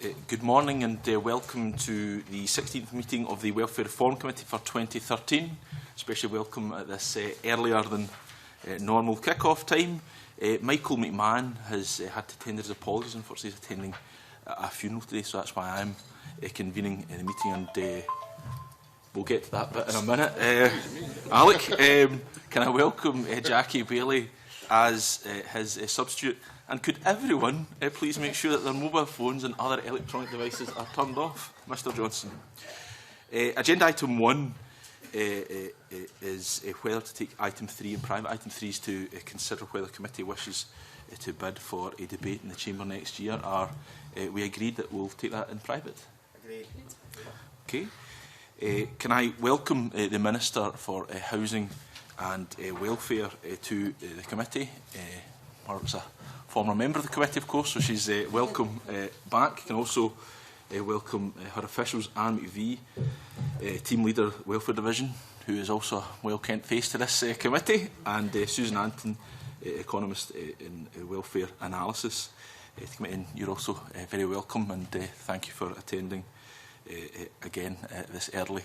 Good morning and welcome to the 16th meeting of the Welfare Reform Committee for 2013. Especially welcome at this earlier than normal kick-off time. Michael McMahon has had to tender his apologies. Unfortunately, he's attending a funeral today, so that's why I'm convening the meeting, and we'll get to that bit in a minute. Alec, can I welcome Jackie Bailey as his substitute? And could everyone please make sure that their mobile phones and other electronic devices are turned off? Mr Johnson. Agenda item 1 is whether to take item 3 in private. Item 3 is to consider whether the committee wishes to bid for a debate in the Chamber next year. Are we agreed that we'll take that in private? Agreed. Okay. Can I welcome the Minister for Housing and Welfare to the committee? Margaret's a former member of the committee, of course, so she's welcome back. Can also welcome her officials, Anne McVie, Team Leader, Welfare Division, who is also a well-kent face to this committee, and Susan Anton, Economist in Welfare Analysis. And you're also very welcome, and thank you for attending again at this early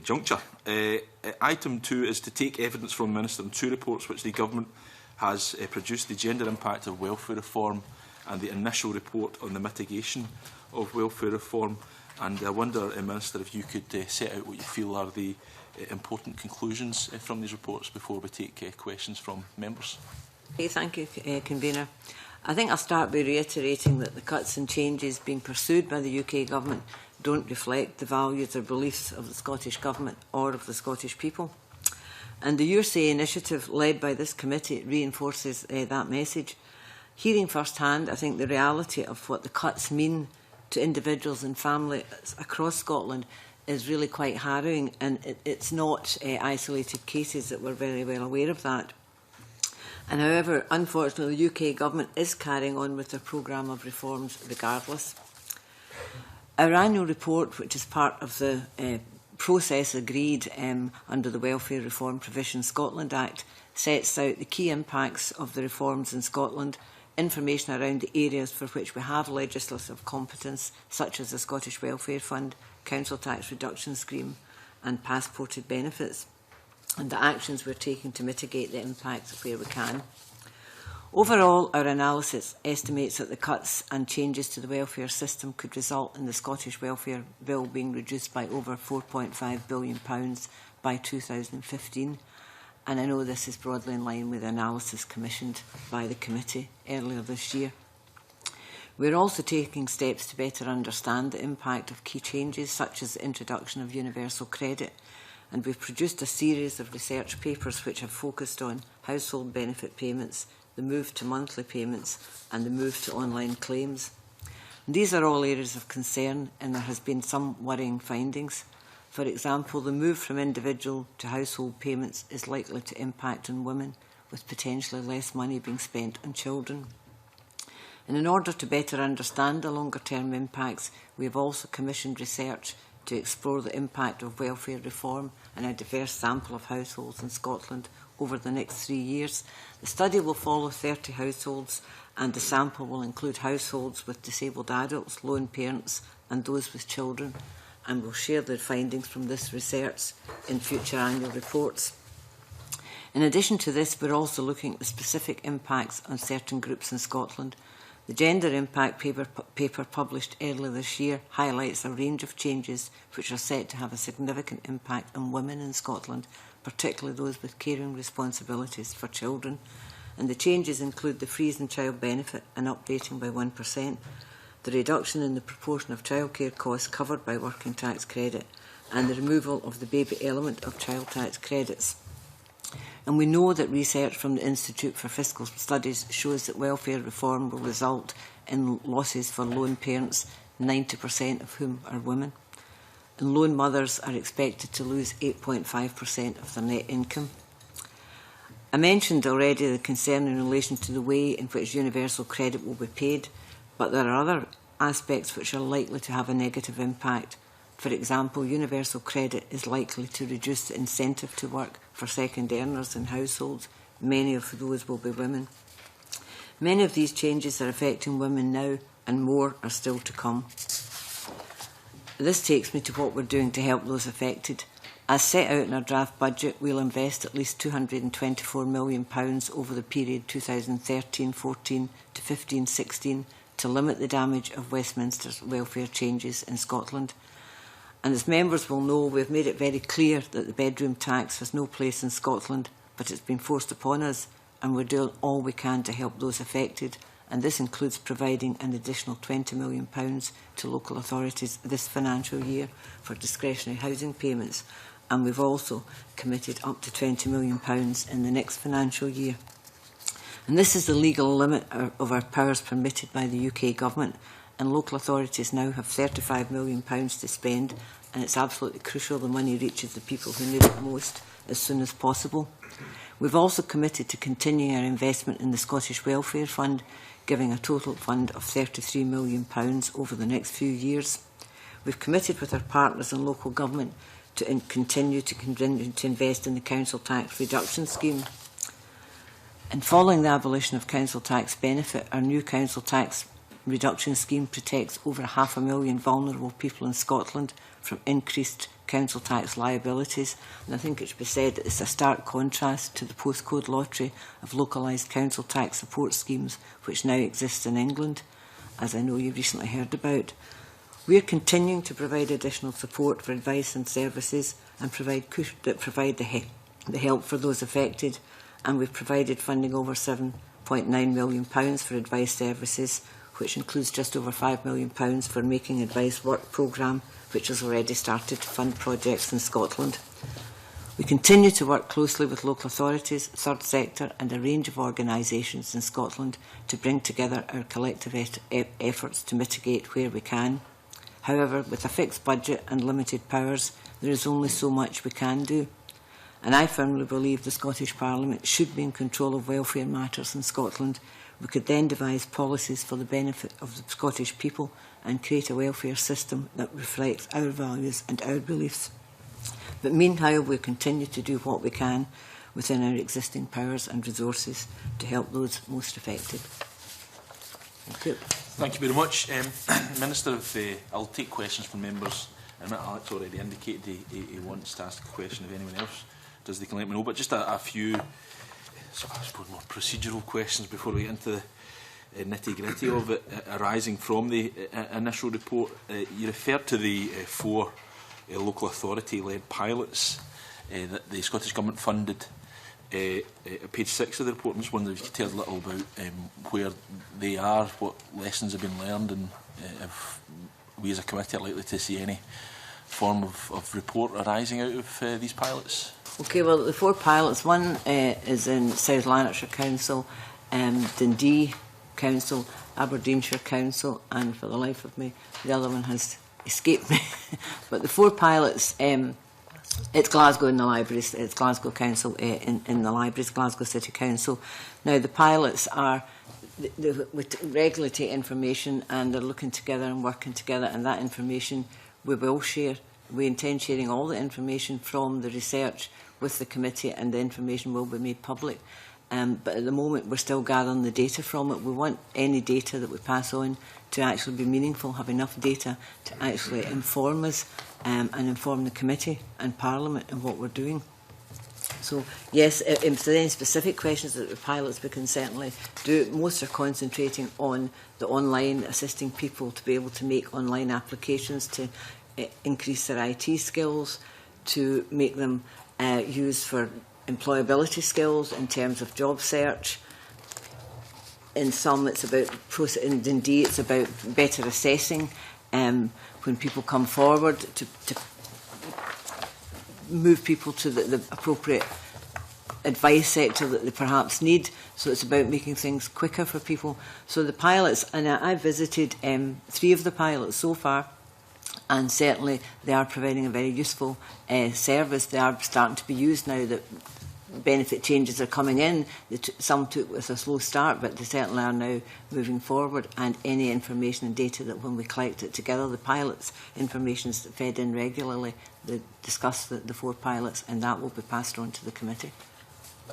juncture. Item 2 is to take evidence from the Minister on 2 reports which the Government has produced: the gender impact of welfare reform and the initial report on the mitigation of welfare reform. And I wonder, Minister, if you could set out what you feel are the important conclusions from these reports before we take questions from members. Thank you, Convener. I think I'll start by reiterating that the cuts and changes being pursued by the UK Government don't reflect the values or beliefs of the Scottish Government or of the Scottish people. And the USA initiative led by this committee reinforces that message. Hearing first-hand, I think, the reality of what the cuts mean to individuals and families across Scotland is really quite harrowing, and it's not isolated cases, that we're very well aware of that. And however, unfortunately, the UK Government is carrying on with their programme of reforms regardless. Our annual report, which is part of the process agreed under the Welfare Reform Provision Scotland Act, sets out the key impacts of the reforms in Scotland, information around the areas for which we have legislative competence, such as the Scottish Welfare Fund, Council Tax Reduction Scheme and passported benefits, and the actions we're taking to mitigate the impacts where we can. Overall, our analysis estimates that the cuts and changes to the welfare system could result in the Scottish Welfare Bill being reduced by over £4.5 billion by 2015. And I know this is broadly in line with the analysis commissioned by the committee earlier this year. We're also taking steps to better understand the impact of key changes, such as the introduction of universal credit. And we've produced a series of research papers which have focused on household benefit payments, the move to monthly payments and the move to online claims. And these are all areas of concern, and there has been some worrying findings. For example, the move from individual to household payments is likely to impact on women, with potentially less money being spent on children. And in order to better understand the longer-term impacts, we have also commissioned research to explore the impact of welfare reform on a diverse sample of households in Scotland over the next 3 years. The study will follow 30 households, and the sample will include households with disabled adults, lone parents and those with children, and we'll share the findings from this research in future annual reports. In addition to this, we're also looking at the specific impacts on certain groups in Scotland. The gender impact paper published earlier this year highlights a range of changes which are set to have a significant impact on women in Scotland, particularly those with caring responsibilities for children. And the changes include the freeze in child benefit and updating by 1%, the reduction in the proportion of childcare costs covered by working tax credit, and the removal of the baby element of child tax credits. And we know that research from the Institute for Fiscal Studies shows that welfare reform will result in losses for lone parents, 90% of whom are women. And lone mothers are expected to lose 8.5% of their net income. I mentioned already the concern in relation to the way in which universal credit will be paid, but there are other aspects which are likely to have a negative impact. For example, universal credit is likely to reduce the incentive to work for second earners in households. Many of those will be women. Many of these changes are affecting women now, and more are still to come. This takes me to what we're doing to help those affected. As set out in our draft budget, we'll invest at least £224 million over the period 2013-14 to 15-16 to limit the damage of Westminster's welfare changes in Scotland. And as members will know, we've made it very clear that the bedroom tax has no place in Scotland, but it's been forced upon us, and we're doing all we can to help those affected. And this includes providing an additional £20 million to local authorities this financial year for discretionary housing payments. And we've also committed up to £20 million in the next financial year. And this is the legal limit of our powers permitted by the UK Government, and local authorities now have £35 million to spend, and it's absolutely crucial the money reaches the people who need it most as soon as possible. We've also committed to continuing our investment in the Scottish Welfare Fund, giving a total fund of £33 million over the next few years. We've committed with our partners in local government to continue to invest in the council tax reduction scheme. And following the abolition of council tax benefit, our new council tax reduction scheme protects over 500,000 vulnerable people in Scotland from increased council tax liabilities. And I think it should be said that it's a stark contrast to the postcode lottery of localised council tax support schemes which now exist in England, as I know you've recently heard about. We are continuing to provide additional support for advice and services and provide the help for those affected, and we've provided funding over £7.9 million for advice services, which includes just over £5 million for Making Advice Work programme, which has already started to fund projects in Scotland. We continue to work closely with local authorities, third sector and a range of organisations in Scotland to bring together our collective efforts to mitigate where we can. However, with a fixed budget and limited powers, there is only so much we can do. And I firmly believe the Scottish Parliament should be in control of welfare matters in Scotland. We could then devise policies for the benefit of the Scottish people and create a welfare system that reflects our values and our beliefs. But meanwhile, we continue to do what we can within our existing powers and resources to help those most affected. Thank you. Thank you very much. Minister, I'll take questions from members. And Alex already indicated he wants to ask a question. If anyone else does, they can let me know. But just a few, I suppose, more procedural questions before we get into the nitty-gritty of it, arising from the initial report. You referred to the 4 local authority-led pilots that the Scottish Government funded at page 6 of the report. I'm just wondering if you could tell a little about where they are, what lessons have been learned, and if we as a committee are likely to see any form of report arising out of these pilots. Okay, well, the 4 pilots, one is in South Lanarkshire Council, Dundee Council, Aberdeenshire Council, and for the life of me, the other one has escaped me. But the 4 pilots, it's Glasgow in the libraries, it's Glasgow Council in the libraries, Glasgow City Council. Now, the pilots are with regulatory information, and they're looking together and working together, and that information we will share. We intend sharing all the information from the research with the committee, and the information will be made public. But at the moment, we're still gathering the data from it. We want any data that we pass on to actually be meaningful, have enough data to actually inform us and inform the committee and Parliament in what we're doing. So, yes, if there are any specific questions that the pilots, we can certainly do. Most are concentrating on the online, assisting people to be able to make online applications, to increase their IT skills, to make them used for employability skills in terms of job search. In some, it's about and indeed it's about better assessing when people come forward to move people to the appropriate advice sector that they perhaps need. So it's about making things quicker for people. So the pilots, and I visited 3 of the pilots so far, and certainly they are providing a very useful service. They are starting to be used now that benefit changes are coming in. Some took with a slow start, but they certainly are now moving forward, and any information and data that when we collect it together, the pilots' information is fed in regularly. They discuss the 4 pilots, and that will be passed on to the committee.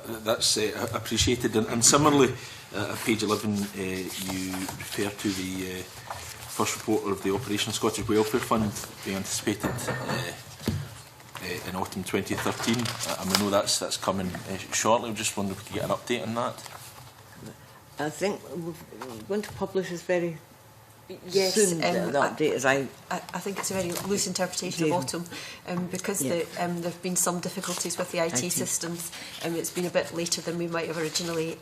That's appreciated. And similarly, at page 11, you refer to the first report of the Operation Scottish Welfare Fund being anticipated in autumn 2013. And we know that's coming shortly. I just wonder if we could get an update on that. I think we're going to publish this very the soon. Update is I think it's a very loose interpretation of autumn, because there have been some difficulties with the IT systems. It's been a bit later than we might have originally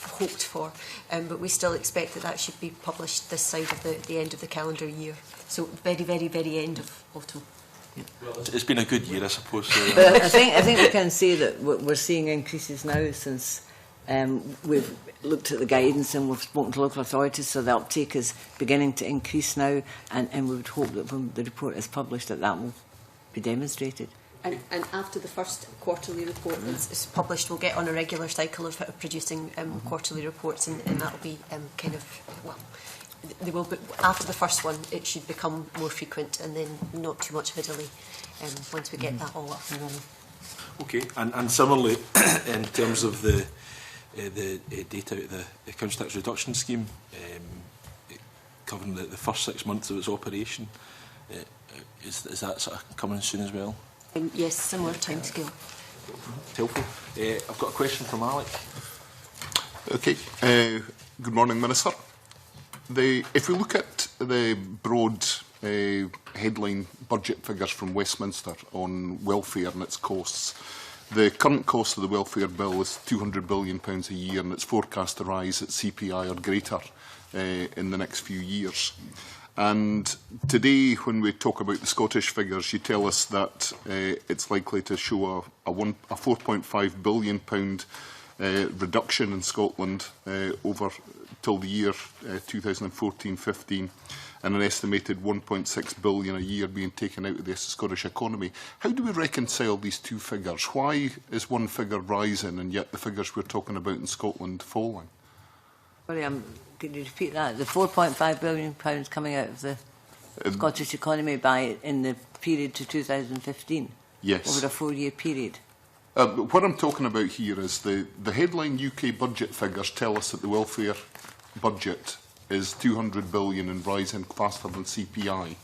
hoped for, but we still expect that should be published this side of the end of the calendar year. So very, very, very end of autumn. Well, it's been a good year, I suppose. But I think we can say that we're seeing increases now since we've looked at the guidance and we've spoken to local authorities, so the uptake is beginning to increase now, and we would hope that when the report is published that will be demonstrated. And after the first quarterly report is published, we'll get on a regular cycle of producing quarterly reports, and that'll be they will be, after the first one it should become more frequent, and then not too much of a delay once we get that all up and running. Okay, and similarly, in terms of the data out of the council tax reduction scheme, covering the first 6 months of its operation, is that sort of coming soon as well? Yes, similar timescale. It's helpful. I've got a question from Alec. Okay. Good morning, Minister. If we look at the broad headline budget figures from Westminster on welfare and its costs, the current cost of the welfare bill is £200 billion a year, and it's forecast to rise at CPI or greater in the next few years. And today, when we talk about the Scottish figures, you tell us that it's likely to show a £4.5 billion reduction in Scotland over till the year 2014-15, and an estimated £1.6 billion a year being taken out of the Scottish economy. How do we reconcile these two figures? Why is one figure rising and yet the figures we're talking about in Scotland falling? Sorry, can you repeat that? The £4.5 billion coming out of the Scottish economy in the period to 2015? Yes. Over a 4-year period? What I'm talking about here is the headline UK budget figures tell us that the welfare budget is £200 billion and rising faster than CPI.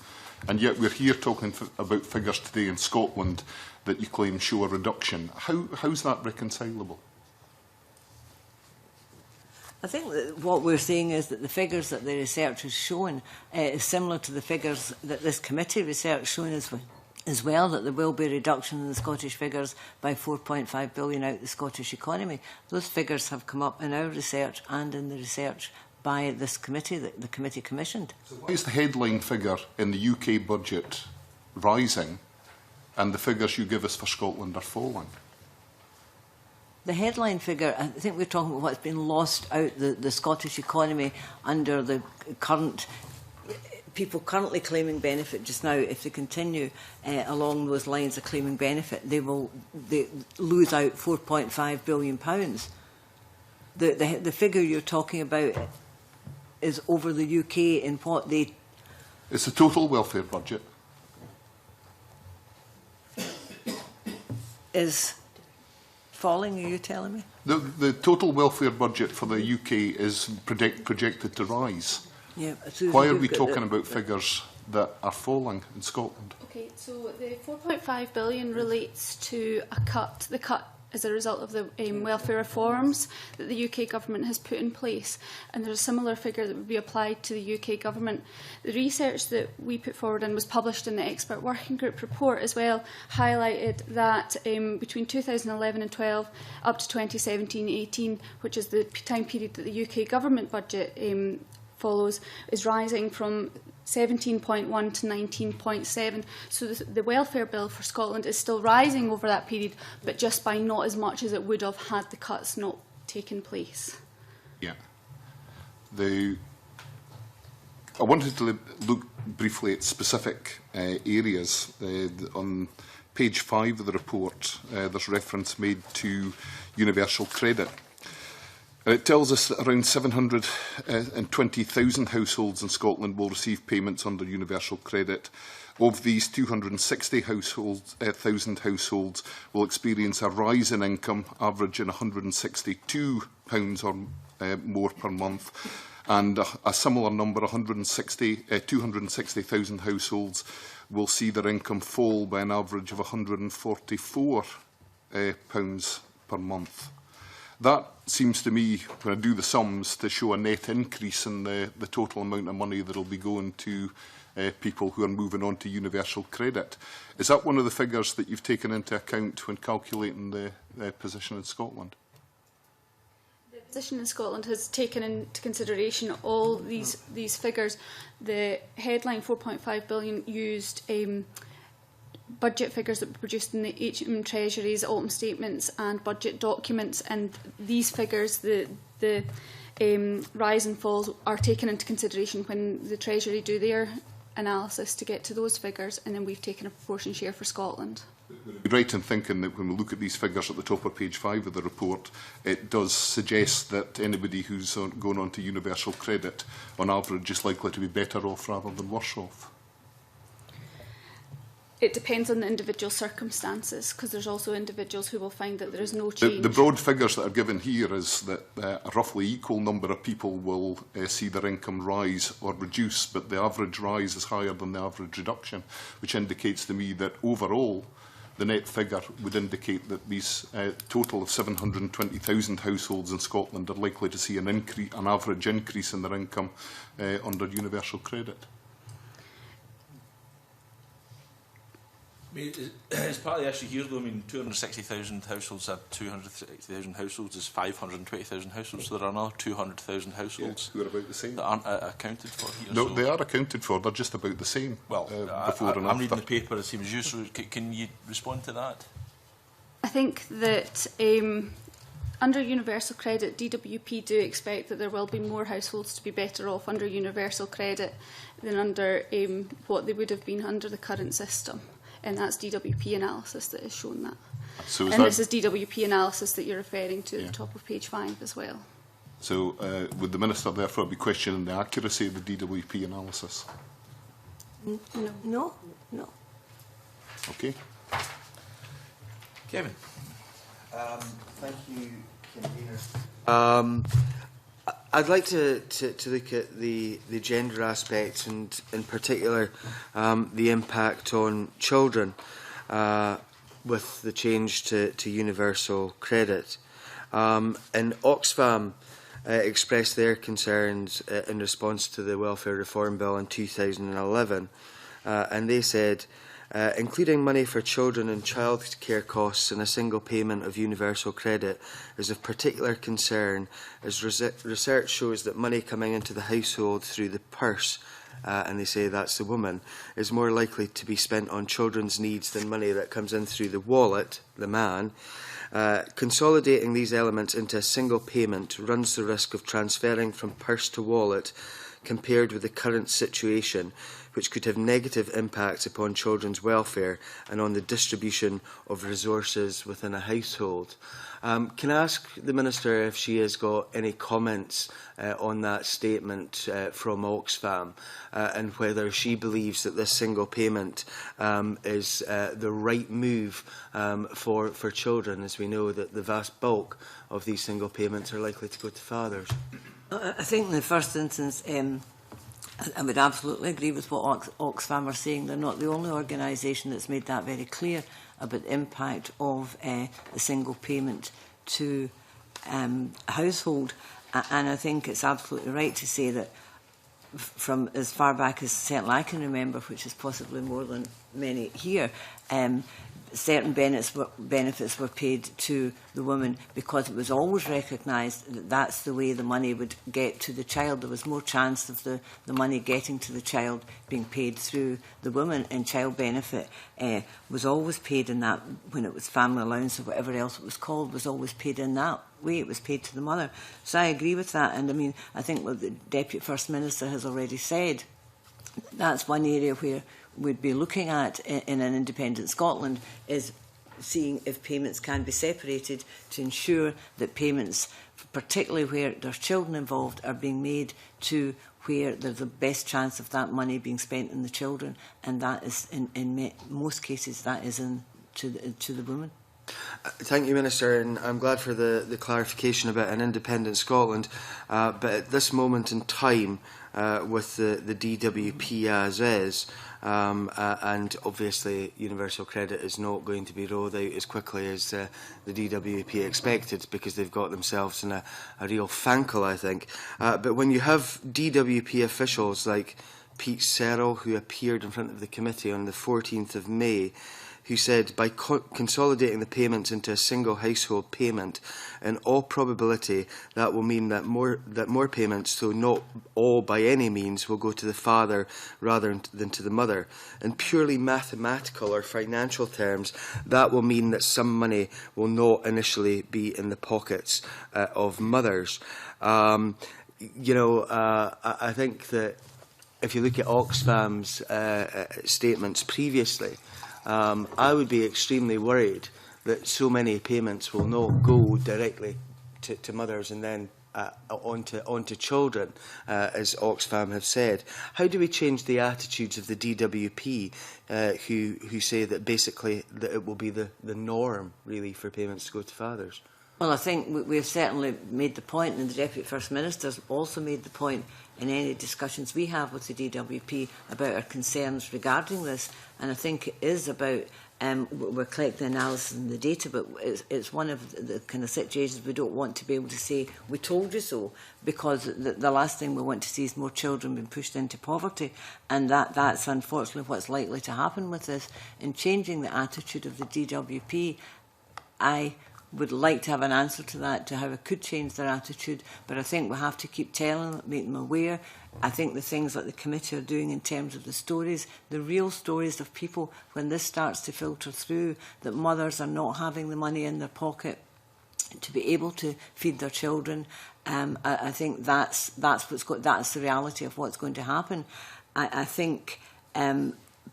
And yet we're here talking about figures today in Scotland that you claim show a reduction. How's that reconcilable? I think that what we're seeing is that the figures that the research has shown is similar to the figures that this committee research shown as well, that there will be a reduction in the Scottish figures by £4.5 billion out of the Scottish economy. Those figures have come up in our research and in the research by this committee, the committee commissioned. So why is the headline figure in the UK budget rising and the figures you give us for Scotland are falling? The headline figure, I think we're talking about what's been lost out the Scottish economy under the current people currently claiming benefit just now. If they continue along those lines of claiming benefit, they lose out £4.5 billion. The figure you're talking about is over the UK in what they... It's the total welfare budget. Is falling, are you telling me? The total welfare budget for the UK is projected to rise. Yeah, why are we talking about figures that are falling in Scotland? Okay, so the 4.5 billion relates to the cut as a result of the welfare reforms that the UK government has put in place, and there's a similar figure that would be applied to the UK government. The research that we put forward and was published in the expert working group report as well highlighted that between 2011 and 12 up to 2017-18, which is the time period that the UK government budget follows, is rising from 17.1 to 19.7. So the welfare bill for Scotland is still rising over that period, but just by not as much as it would have had the cuts not taken place. Yeah. I wanted to look briefly at specific areas. On page 5 of the report, there's reference made to universal credit. It tells us that around 720,000 households in Scotland will receive payments under universal credit. Of these, 260,000 households will experience a rise in income, averaging £162 or more per month, and a similar number, 260,000 households, will see their income fall by an average of £144 per month. That seems to me, when I do the sums, to show a net increase in the total amount of money that will be going to people who are moving on to universal credit. Is that one of the figures that you've taken into account when calculating the position in Scotland? The position in Scotland has taken into consideration all these figures. The headline 4.5 billion used budget figures that were produced in the HM Treasury's autumn statements and budget documents, and these figures, the rise and falls, are taken into consideration when the Treasury do their analysis to get to those figures, and then we've taken a proportion share for Scotland. Would it be right in thinking that when we look at these figures at the top of page 5 of the report, it does suggest that anybody who's going on to universal credit, on average, is likely to be better off rather than worse off? It depends on the individual circumstances, because there's also individuals who will find that there is no change. The broad figures that are given here is that a roughly equal number of people will see their income rise or reduce, but the average rise is higher than the average reduction, which indicates to me that overall the net figure would indicate that these total of 720,000 households in Scotland are likely to see an average increase in their income under universal credit. I mean, it's part of the issue here, though. I mean, 260,000 households have 260,000 households is 520,000 households, so there are another 200,000 households who are about the same that aren't accounted for here. No, so they are accounted for. They're just about the same. Well, before and I'm after. reading the paper as same as you, so can you respond to that? I think that under universal credit, DWP do expect that there will be more households to be better off under universal credit than under what they would have been under the current system. And that's DWP analysis that has shown that. So and this is DWP analysis that you're referring to at the top of page 5 as well. So would the Minister therefore be questioning the accuracy of the DWP analysis? No. Okay. Kevin. Thank you, Convener. I'd like to look at the gender aspects and, in particular, the impact on children with the change to universal credit. And Oxfam expressed their concerns in response to the Welfare Reform Bill in 2011, and they said, including money for children and childcare costs in a single payment of universal credit is of particular concern, as research shows that money coming into the household through the purse, and they say that's the woman, is more likely to be spent on children's needs than money that comes in through the wallet, the man. Consolidating these elements into a single payment runs the risk of transferring from purse to wallet compared with the current situation, which could have negative impacts upon children's welfare and on the distribution of resources within a household. Can I ask the Minister if she has got any comments on that statement from Oxfam and whether she believes that this single payment is the right move for children, as we know that the vast bulk of these single payments are likely to go to fathers? I think in the first instance, I would absolutely agree with what Oxfam are saying. They're not the only organisation that's made that very clear about the impact of the single payment to a household. And I think it's absolutely right to say that from as far back as certainly I can remember, which is possibly more than many here, certain benefits were paid to the woman because it was always recognised that that's the way the money would get to the child. There was more chance of the money getting to the child being paid through the woman, and child benefit was always paid in that, when it was family allowance or whatever else it was called, was always paid in that way. It was paid to the mother. So I agree with that, and I mean, I think what the Deputy First Minister has already said, that's one area where we'd be looking at in an independent Scotland, is seeing if payments can be separated to ensure that payments, particularly where there's children involved, are being made to where there's the best chance of that money being spent on the children, and that is, in most cases, that is to the woman. Thank you, Minister, and I'm glad for the clarification about an independent Scotland. But at this moment in time, with the DWP as is, and obviously universal credit is not going to be rolled out as quickly as the DWP expected, because they've got themselves in a real fankle, I think. But when you have DWP officials like Pete Serrell, who appeared in front of the committee on the 14th of May, who said by consolidating the payments into a single household payment, in all probability that will mean that more payments, though not all by any means, will go to the father rather than to the mother. In purely mathematical or financial terms, that will mean that some money will not initially be in the pockets of mothers. I think that if you look at Oxfam's statements previously, I would be extremely worried that so many payments will not go directly to mothers and then onto children, as Oxfam have said. How do we change the attitudes of the DWP, who say that basically that it will be the norm, really, for payments to go to fathers? Well, I think we've certainly made the point, and the Deputy First Minister's also made the point in any discussions we have with the DWP about our concerns regarding this. And I think it is about, we're collecting the analysis and the data, but it's one of the kind of situations we don't want to be able to say, we told you so, because the last thing we want to see is more children being pushed into poverty. And that's unfortunately what's likely to happen with this. In changing the attitude of the DWP, I would like to have an answer to that, to how it could change their attitude, but I think we have to keep telling them, make them aware. I think the things that the committee are doing in terms of the stories, the real stories of people, when this starts to filter through, that mothers are not having the money in their pocket to be able to feed their children, I think that's the reality of what's going to happen. I think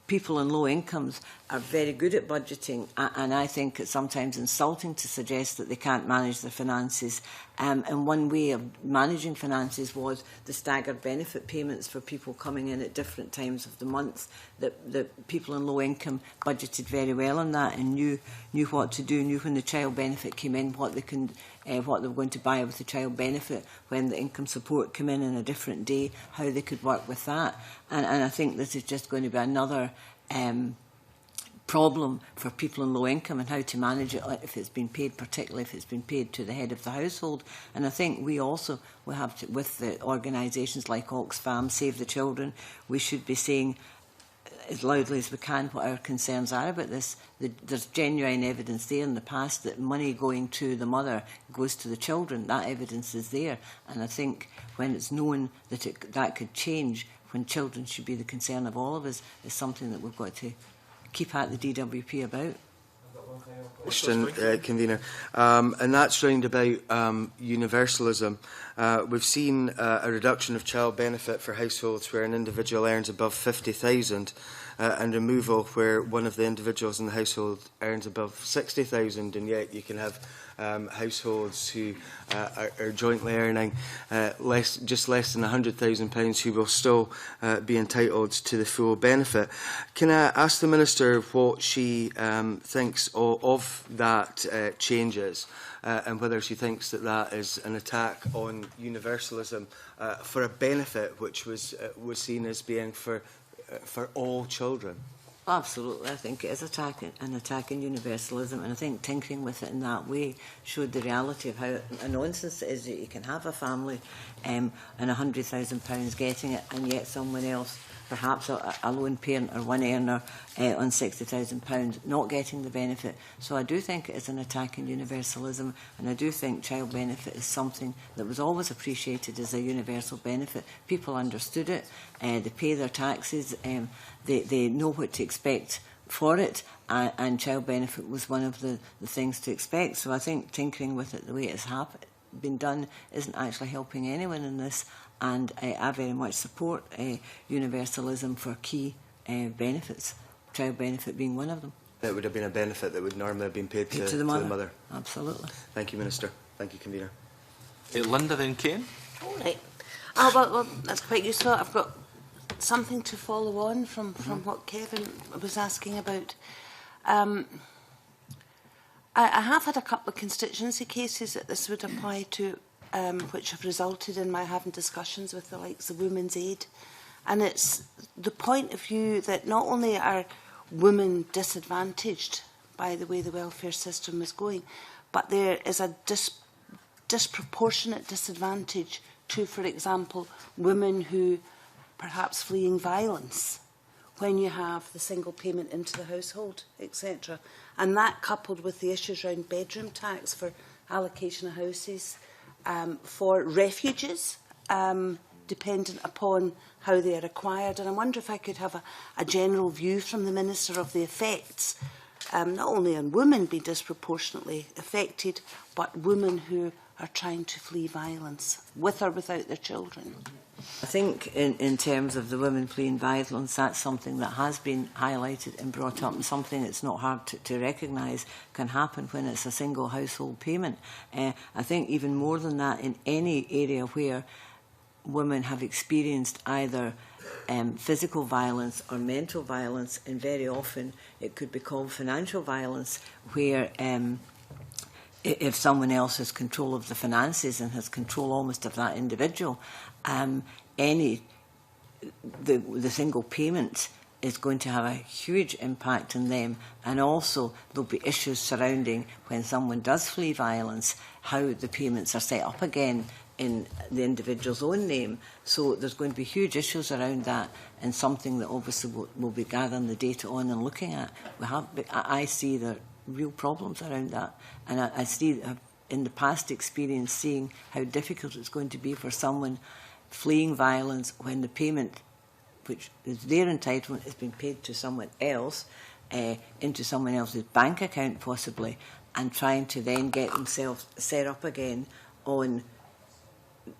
people in low incomes are very good at budgeting, and I think it's sometimes insulting to suggest that they can't manage their finances. And one way of managing finances was the staggered benefit payments for people coming in at different times of the month. That people in low income budgeted very well on that and knew what to do, knew when the child benefit came in, what they were going to buy with the child benefit, when the income support came in a different day, how they could work with that. And I think this is just going to be another problem for people in low income, and how to manage it if it's been paid, particularly if it's been paid to the head of the household. And I think we have to, with the organisations like Oxfam, Save the Children, we should be saying as loudly as we can what our concerns are about this. There's genuine evidence there in the past that money going to the mother goes to the children. That evidence is there, and I think when it's known that that could change, when children should be the concern of all of us, is something that we've got to keep at the DWP about. Question, Convener, and that's round about universalism. We've seen a reduction of child benefit for households where an individual earns above 50,000, and removal where one of the individuals in the household earns above 60,000, and yet you can have households who are jointly earning just less than £100,000 who will still be entitled to the full benefit. Can I ask the Minister what she thinks of that changes, and whether she thinks that that is an attack on universalism for a benefit which was seen as being for all children? Absolutely, I think it is an attack on universalism, and I think tinkering with it in that way showed the reality of how a nonsense it is that you can have a family and £100,000 getting it, and yet someone else, perhaps a lone parent or one earner on £60,000 not getting the benefit. So I do think it is an attack on universalism, and I do think child benefit is something that was always appreciated as a universal benefit. People understood it, they pay their taxes, they know what to expect for it, and child benefit was one of the things to expect. So I think tinkering with it the way it's been done isn't actually helping anyone in this, and I very much support universalism for key benefits, child benefit being one of them. it would have been a benefit that would normally have been paid to the mother. Absolutely. Thank you, Minister. Thank you, Convener. Linda, then Ken. All right. Oh, well, that's quite useful. I've got something to follow on from what Kevin was asking about. I have had a couple of constituency cases that this would apply to, which have resulted in my having discussions with the likes of Women's Aid. And it's the point of view that not only are women disadvantaged by the way the welfare system is going, but there is a disproportionate disadvantage to, for example, women who perhaps fleeing violence when you have the single payment into the household, etc. And that coupled with the issues around bedroom tax for allocation of houses for refuges, dependent upon how they are acquired. And I wonder if I could have a general view from the Minister of the effects, not only on women being disproportionately affected, but women who are trying to flee violence, with or without their children. I think in terms of the women fleeing violence, that's something that has been highlighted and brought up, and something that's not hard to recognise can happen when it's a single household payment. I think even more than that, in any area where women have experienced either physical violence or mental violence, and very often it could be called financial violence, where if someone else has control of the finances and has control almost of that individual, the single payment is going to have a huge impact on them. And also there'll be issues surrounding when someone does flee violence, how the payments are set up again in the individual's own name. So there's going to be huge issues around that, and something that obviously we'll be gathering the data on and looking at. I see there real problems around that, and I see in the past experience seeing how difficult it's going to be for someone fleeing violence when the payment, which is their entitlement, is being paid to someone else, into someone else's bank account possibly, and trying to then get themselves set up again on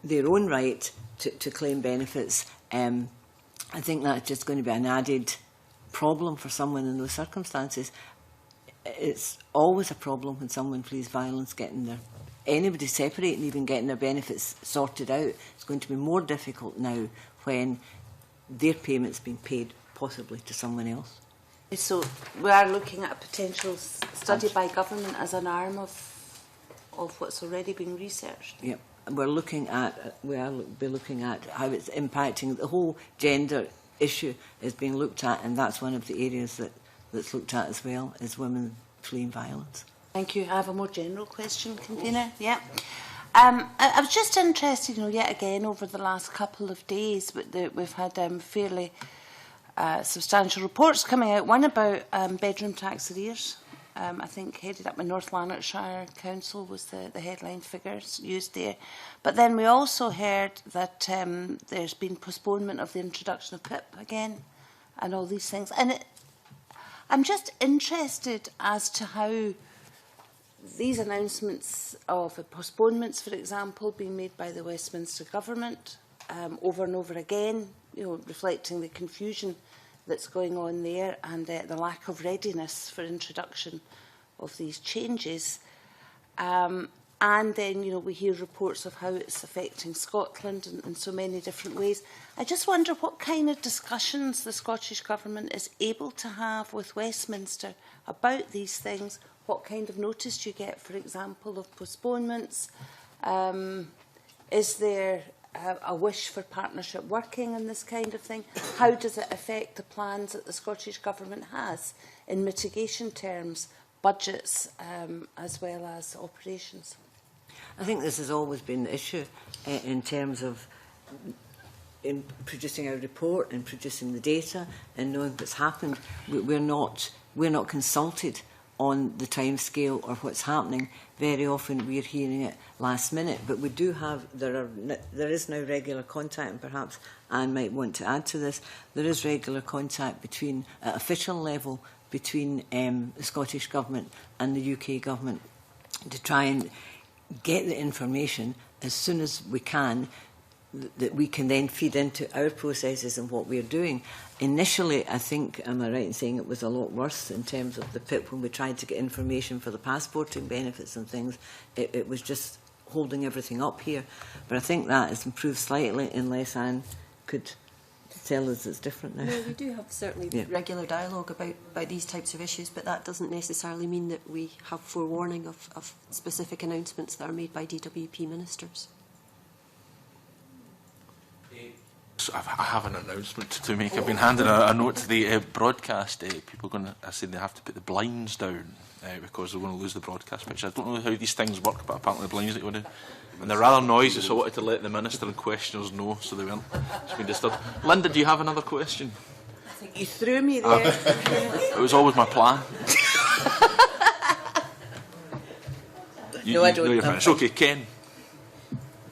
their own right to claim benefits. I think that's just going to be an added problem for someone in those circumstances. It's always a problem when someone flees violence, anybody separating, even getting their benefits sorted out. It's going to be more difficult now when their payment's being paid possibly to someone else. So we are looking at a potential study by government as an arm of what's already being researched. Yep. We'll be looking at how it's impacting. The whole gender issue is being looked at, and that's one of the areas that's looked at as well, is women fleeing violence. Thank you. I have a more general question, Convener. Yeah. I was just interested, yet again over the last couple of days, we've had fairly substantial reports coming out. One about bedroom tax arrears. I think headed up by North Lanarkshire Council was the headline figures used there. But then we also heard that there's been postponement of the introduction of PIP again, and all these things. And I'm just interested as to how these announcements of postponements, for example, being made by the Westminster Government over and over again, reflecting the confusion that's going on there, and the lack of readiness for introduction of these changes. And then, we hear reports of how it's affecting Scotland in so many different ways. I just wonder what kind of discussions the Scottish Government is able to have with Westminster about these things. What kind of notice do you get, for example, of postponements? Is there a wish for partnership working and this kind of thing? How does it affect the plans that the Scottish Government has in mitigation terms, budgets, as well as operations? I think this has always been the issue in terms of in producing our report and producing the data and knowing what's happened. We're not consulted on the timescale or what's happening. Very often we're hearing it last minute, but we do have, there is now regular contact, and perhaps Anne might want to add to this. There is regular contact between, at official level, between the Scottish Government and the UK Government to try and get the information as soon as we can, that we can then feed into our processes and what we're doing. Initially, I think, am I right in saying it was a lot worse in terms of the PIP when we tried to get information for the passporting benefits and things? It was just holding everything up here. But I think that has improved slightly, unless Anne could tell us it's different now. No, we do have certainly regular dialogue about these types of issues, but that doesn't necessarily mean that we have forewarning of specific announcements that are made by DWP ministers. I have an announcement to make. I've been handing a note to the broadcast. People are going to say they have to put the blinds down because they're going to lose the broadcast pitch. I don't know how these things work, but apparently the blinds are going to. And they're rather noisy, so I wanted to let the Minister and questioners know so they weren't being disturbed. Linda, do you have another question? I think you threw me there. It was always my plan. No, I don't. You're finished. Okay, Ken.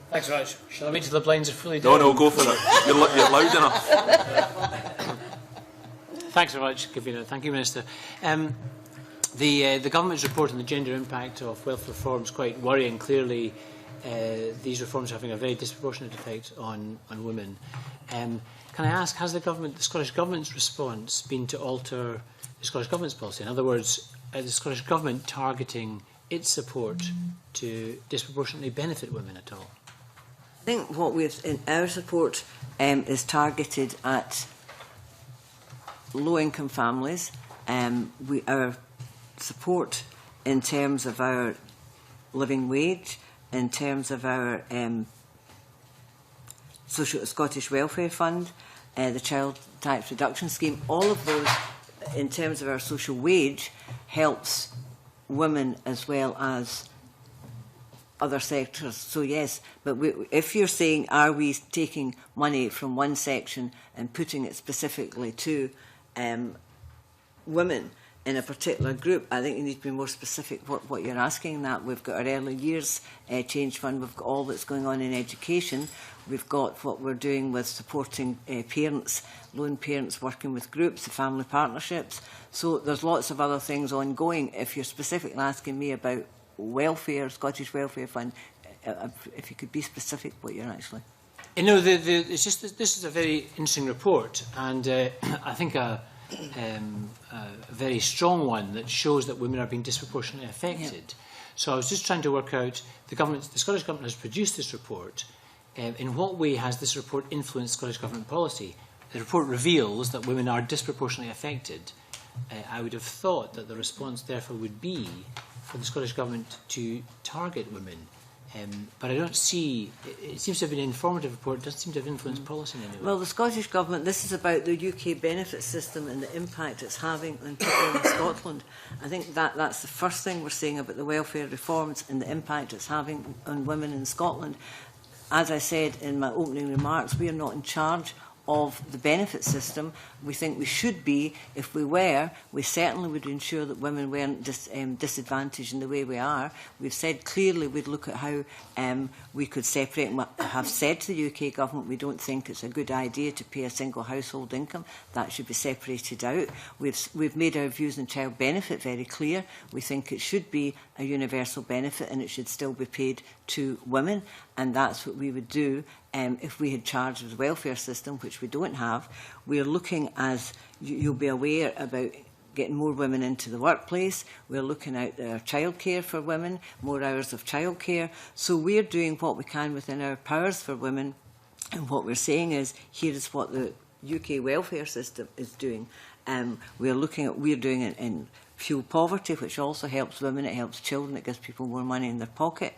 Thanks very much. Shall I wait till the blinds are fully down? No, go for it. You're loud enough. Thanks very much, Kavina. Thank you, Minister. The government's report on the gender impact of wealth reform is quite worrying. Clearly, these reforms are having a very disproportionate effect on women. Can I ask, has the Scottish Government's response been to alter the Scottish Government's policy? In other words, the Scottish Government targeting its support to disproportionately benefit women at all? I think what we've in our support is targeted at low-income families. Our support in terms of our living wage, in terms of our Scottish Welfare Fund, the Child Tax Reduction Scheme, all of those in terms of our social wage helps women as well as other sectors. So yes, but if you're saying, are we taking money from one section and putting it specifically to women in a particular group, I think you need to be more specific what you're asking. That we've got our early years change fund, we've got all that's going on in education, we've got what we're doing with supporting parents, lone parents working with groups, the family partnerships. So there's lots of other things ongoing. If you're specifically asking me about welfare, Scottish Welfare Fund, if you could be specific what you're actually. You know, it's just this is a very interesting report, and I think a very strong one that shows that women are being disproportionately affected. Yeah. So I was just trying to work out, the Scottish Government has produced this report. In what way has this report influenced Scottish Government policy? The report reveals that women are disproportionately affected. I would have thought that the response therefore would be for the Scottish Government to target women. But I don't see, it seems to have been an informative report, it doesn't seem to have influenced policy in any way. Well, the Scottish Government, this is about the UK benefit system and the impact it's having on people in Scotland. I think that's the first thing we're saying about the welfare reforms and the impact it's having on women in Scotland. As I said in my opening remarks, we are not in charge of the benefit system. We think we should be. If we were, we certainly would ensure that women weren't disadvantaged in the way we are. We've said clearly we'd look at how we could separate, and have said to the UK Government we don't think it's a good idea to pay a single household income. That should be separated out. We've made our views on child benefit very clear. We think it should be a universal benefit and it should still be paid to women, and that's what we would do if we had charge of the welfare system, which we don't have. We're looking, as you'll be aware, about getting more women into the workplace. We're looking at childcare for women, more hours of childcare. So we're doing what we can within our powers for women, and what we're saying is, here is what the UK welfare system is doing. We're doing it in fuel poverty, which also helps women, it helps children, it gives people more money in their pocket.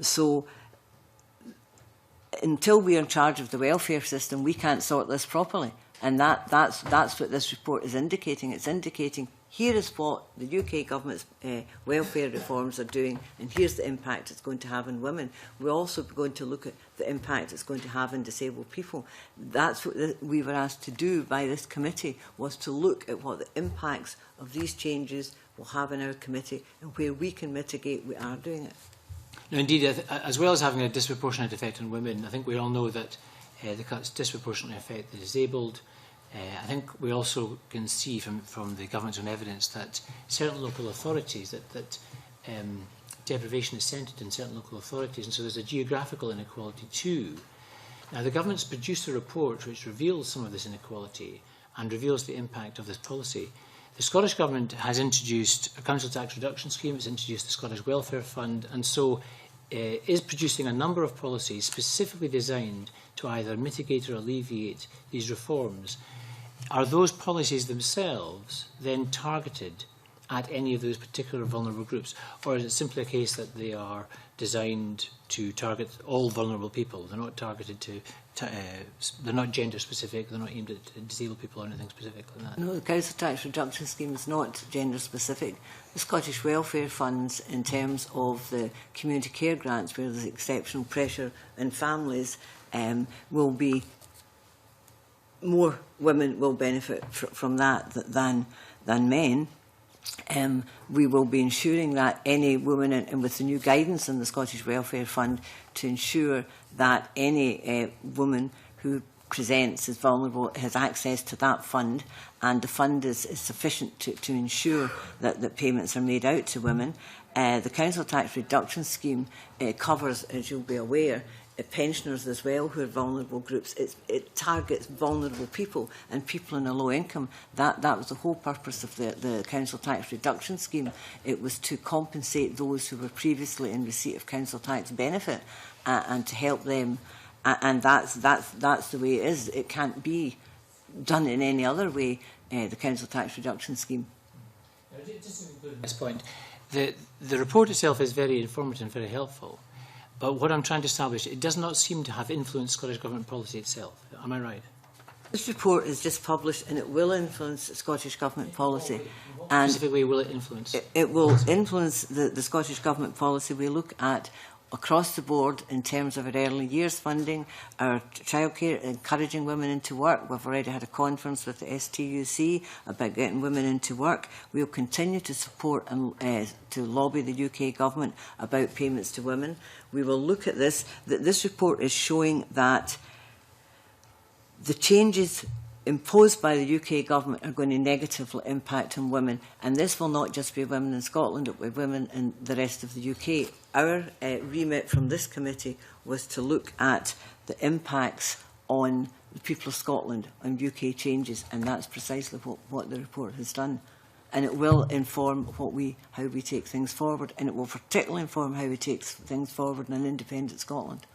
So until we are in charge of the welfare system, we can't sort this properly. And that's what this report is indicating. It's indicating here is what the UK Government's welfare reforms are doing, and here's the impact it's going to have on women. We're also going to look at the impact it's going to have on disabled people. That's what we were asked to do by this committee, was to look at what the impacts of these changes will have in our committee, and where we can mitigate, we are doing it. No, indeed, as well as having a disproportionate effect on women, I think we all know that the cuts disproportionately affect the disabled. I think we also can see from the government's own evidence that certain local authorities, that deprivation is centred in certain local authorities, and so there's a geographical inequality too. Now, the government's produced a report which reveals some of this inequality and reveals the impact of this policy. The Scottish Government has introduced a council tax reduction scheme, it's introduced the Scottish Welfare Fund, and so is producing a number of policies specifically designed to either mitigate or alleviate these reforms. Are those policies themselves then targeted at any of those particular vulnerable groups, or is it simply a case that they are designed to target all vulnerable people? They're not targeted to they're not gender specific, they're not aimed at disabled people or anything specific like that? No, the council tax reduction scheme is not gender specific. The Scottish Welfare Funds, in terms of the community care grants, where there's exceptional pressure in families, will be more women will benefit from that than men. We will be ensuring that any woman, and with the new guidance in the Scottish Welfare Fund, to ensure that any woman who presents as vulnerable has access to that fund, and the fund is sufficient to ensure that payments are made out to women. The council tax reduction scheme covers, as you'll be aware, pensioners as well, who are vulnerable groups. It targets vulnerable people and people in a low income. That was the whole purpose of the council tax reduction scheme. It was to compensate those who were previously in receipt of council tax benefit and to help them. And that's the way it is. It can't be done in any other way, the council tax reduction scheme. Just to conclude this point, the report itself is very informative and very helpful. But what I'm trying to establish, it does not seem to have influenced Scottish Government policy itself. Am I right? This report is just published and it will influence Scottish Government policy. And specifically, will it influence? It will influence the Scottish Government policy. We look at across the board in terms of our early years funding, our childcare, encouraging women into work. We've already had a conference with the STUC about getting women into work. We will continue to support and to lobby the UK Government about payments to women. We will look at this. This report is showing that the changes imposed by the UK Government are going to negatively impact on women, and this will not just be women in Scotland, it will be women in the rest of the UK. Our remit from this committee was to look at the impacts on the people of Scotland on UK changes, and that's precisely what the report has done. And it will inform how we take things forward, and it will particularly inform how we take things forward in an independent Scotland.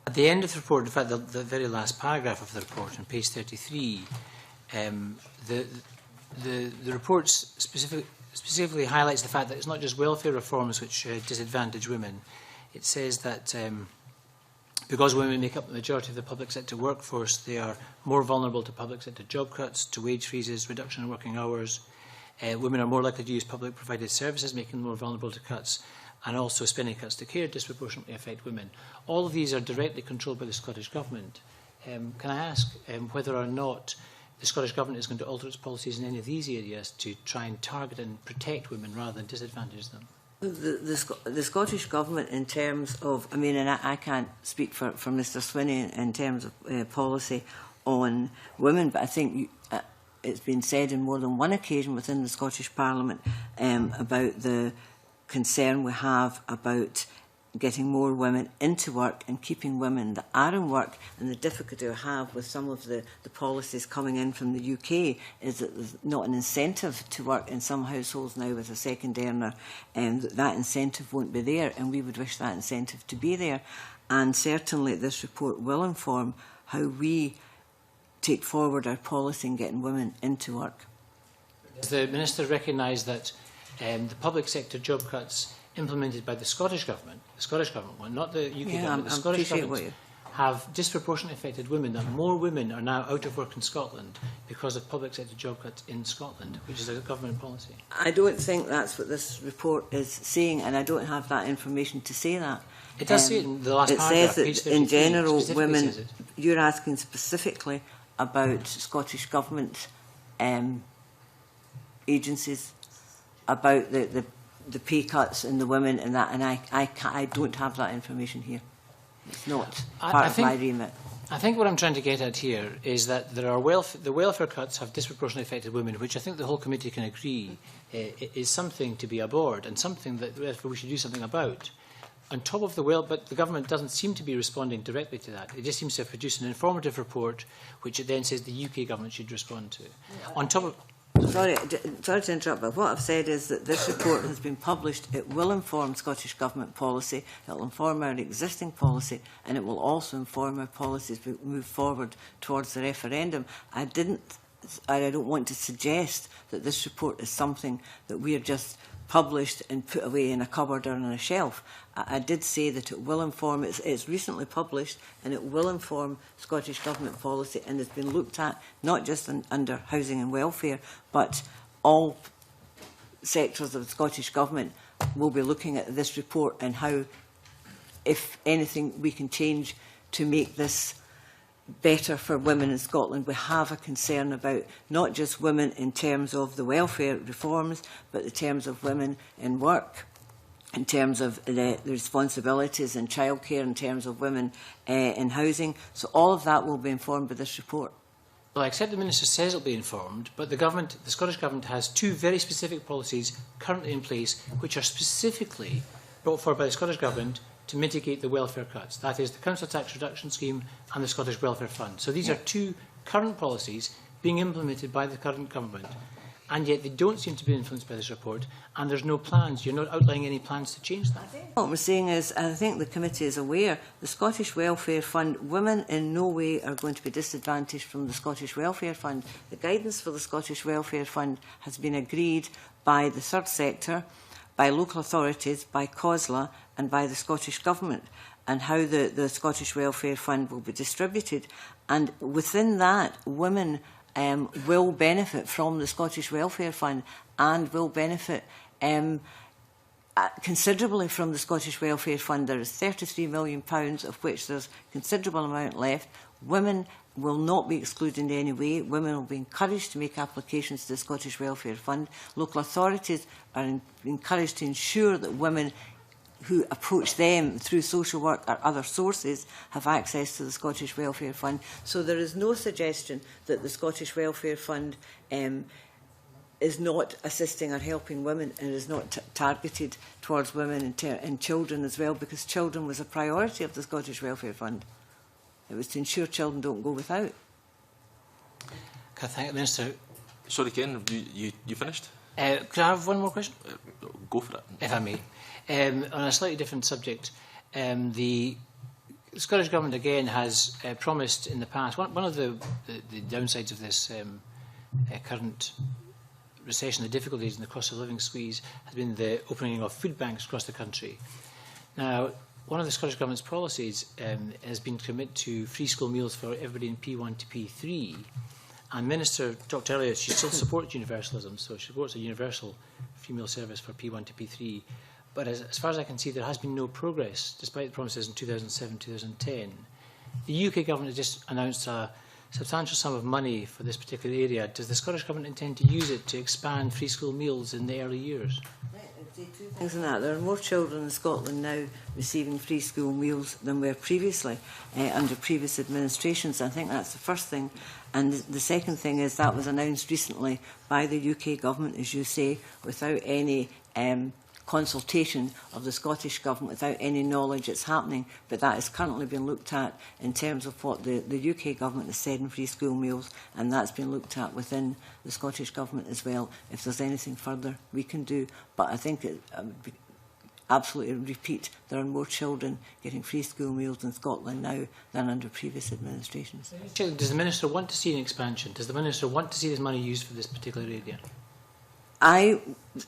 At the end of the report, in fact, the very last paragraph of the report, on page 33, the report specifically highlights the fact that it's not just welfare reforms which disadvantage women. It says that because women make up the majority of the public sector workforce, they are more vulnerable to public sector job cuts, to wage freezes, reduction in working hours. Women are more likely to use public provided services, making them more vulnerable to cuts. And also spending cuts to care disproportionately affect women. All of these are directly controlled by the Scottish Government. Can I ask whether or not the Scottish Government is going to alter its policies in any of these areas to try and target and protect women rather than disadvantage them? The Scottish Government, in terms of, I mean, and I can't speak for Mr Swinney in terms of policy on women, but I think it's been said in more than one occasion within the Scottish Parliament about the concern we have about getting more women into work and keeping women that are in work, and the difficulty we have with some of the policies coming in from the UK is that there's not an incentive to work in some households now with a second earner, and that incentive won't be there, and we would wish that incentive to be there. And certainly this report will inform how we take forward our policy in getting women into work. Does the Minister recognise that the public sector job cuts implemented by the Scottish Government one, not the UK Government, the Scottish Government, have disproportionately affected women, that more women are now out of work in Scotland because of public sector job cuts in Scotland, which is a government policy? I don't think that's what this report is saying, and I don't have that information to say that. It does say it in the last paragraph, page 33. It says that in general, women, you're asking specifically about Scottish Government agencies, about the pay cuts and the women and that, and I don't have that information here. It's not part of my remit. I think what I'm trying to get at here is that there are the welfare cuts have disproportionately affected women, which I think the whole committee can agree is something to be abhorred and something that we should do something about. on top of but the government doesn't seem to be responding directly to that. It just seems to have produced an informative report, which it then says the UK government should respond to. On top of... Sorry to interrupt, but what I've said is that this report has been published. It will inform Scottish Government policy, it will inform our existing policy, and it will also inform our policies as we move forward towards the referendum. I don't want to suggest that this report is something that we have just published and put away in a cupboard or on a shelf. I did say that it will inform, it's recently published, and it will inform Scottish Government policy, and it's been looked at not just under housing and welfare, but all sectors of the Scottish Government will be looking at this report and how, if anything, we can change to make this better for women in Scotland. We have a concern about not just women in terms of the welfare reforms, but in terms of women in work, in terms of the responsibilities in childcare, in terms of women in housing. So all of that will be informed by this report. Well, I accept the Minister says it will be informed, but the Scottish Government has two very specific policies currently in place which are specifically brought forward by the Scottish Government to mitigate the welfare cuts. That is the Council Tax Reduction Scheme and the Scottish Welfare Fund. So these are two current policies being implemented by the current government, and yet they don't seem to be influenced by this report, and there's no plans. You're not outlining any plans to change that. What we're saying is, I think the committee is aware, the Scottish Welfare Fund, women in no way are going to be disadvantaged from the Scottish Welfare Fund. The guidance for the Scottish Welfare Fund has been agreed by the third sector, by local authorities, by COSLA and by the Scottish Government, and how the Scottish Welfare Fund will be distributed. And within that, women will benefit from the Scottish Welfare Fund and will benefit considerably from the Scottish Welfare Fund. There is £33 million, of which there's a considerable amount left. Women will not be excluded in any way. Women will be encouraged to make applications to the Scottish Welfare Fund. Local authorities are encouraged to ensure that women who approach them through social work or other sources have access to the Scottish Welfare Fund. So there is no suggestion that the Scottish Welfare Fund is not assisting or helping women, and is not targeted towards women and children as well, because children was a priority of the Scottish Welfare Fund. It was to ensure children don't go without. Can I thank the Minister? Sorry, Ken, you finished? Could I have one more question? Go for it. If I may. On a slightly different subject, the Scottish Government again has promised in the past, one of the downsides of this current recession, the difficulties and the cost of living squeeze, has been the opening of food banks across the country. Now, one of the Scottish Government's policies has been to commit to free school meals for everybody in P1 to P3. And Minister talked earlier, she still supports universalism, so she supports a universal free meal service for P1 to P3. But as far as I can see, there has been no progress, despite the promises in 2007-2010. The UK Government has just announced a substantial sum of money for this particular area. Does the Scottish Government intend to use it to expand free school meals in the early years? There are more children in Scotland now receiving free school meals than were previously under previous administrations. I think that's the first thing. And the second thing is that was announced recently by the UK Government, as you say, without any consultation of the Scottish Government, without any knowledge it's happening. But that is currently being looked at in terms of what the UK Government has said in free school meals, and that's been looked at within the Scottish Government as well, if there's anything further we can do. But I think absolutely repeat, there are more children getting free school meals in Scotland now than under previous administrations. Does the Minister want to see an expansion? Does the Minister want to see this money used for this particular area?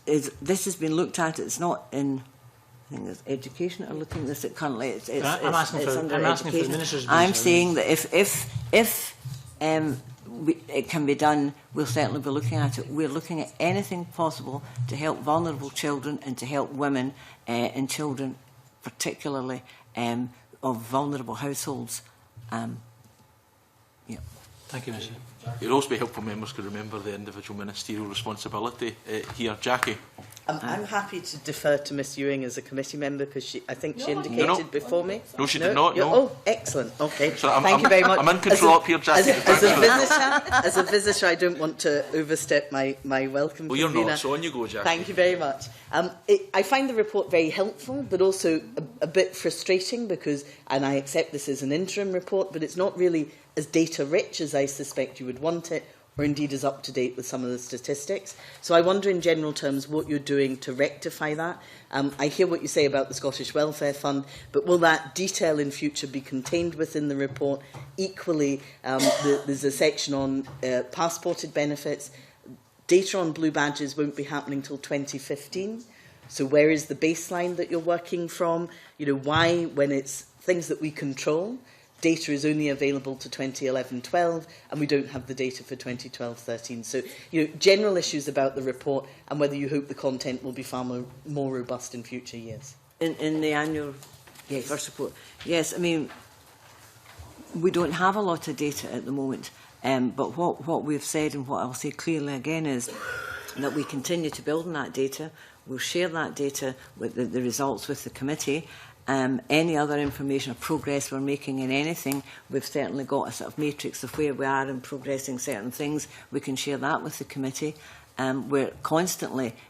This has been looked at. It's not in, I think it's education are looking at this currently. It's under education. I'm saying that if it can be done, we'll certainly be looking at it. We're looking at anything possible to help vulnerable children and to help women and children, particularly of vulnerable households. Thank you, Minister. It would also be helpful members could remember the individual ministerial responsibility here. Jackie. I'm happy to defer to Miss Ewing as a committee member because I think she indicated before me. No, she did not. No. Oh, excellent. Okay. So Thank you very much. I'm in control up here, Jackie. As a visitor, I don't want to overstep my welcome. Well, you're not, so on you go, Jackie. Thank you very much. I find the report very helpful, but also a bit frustrating because, and I accept this as an interim report, but it's not really as data-rich as I suspect you would want it, or indeed as up-to-date with some of the statistics. So I wonder in general terms what you're doing to rectify that. I hear what you say about the Scottish Welfare Fund, but will that detail in future be contained within the report? Equally, there's a section on passported benefits. Data on blue badges won't be happening until 2015. So where is the baseline that you're working from? You know, why, when it's things that we control, data is only available to 2011-12, and we don't have the data for 2012-13. So, you know, general issues about the report and whether you hope the content will be far more robust in future years. In the annual first report, yes, I mean, we don't have a lot of data at the moment, but what we've said and what I'll say clearly again is that we continue to build on that data. We'll share that data with the results with the committee. Any other information or progress we're making in anything, we've certainly got a sort of matrix of where we are in progressing certain things. We can share that with the committee. It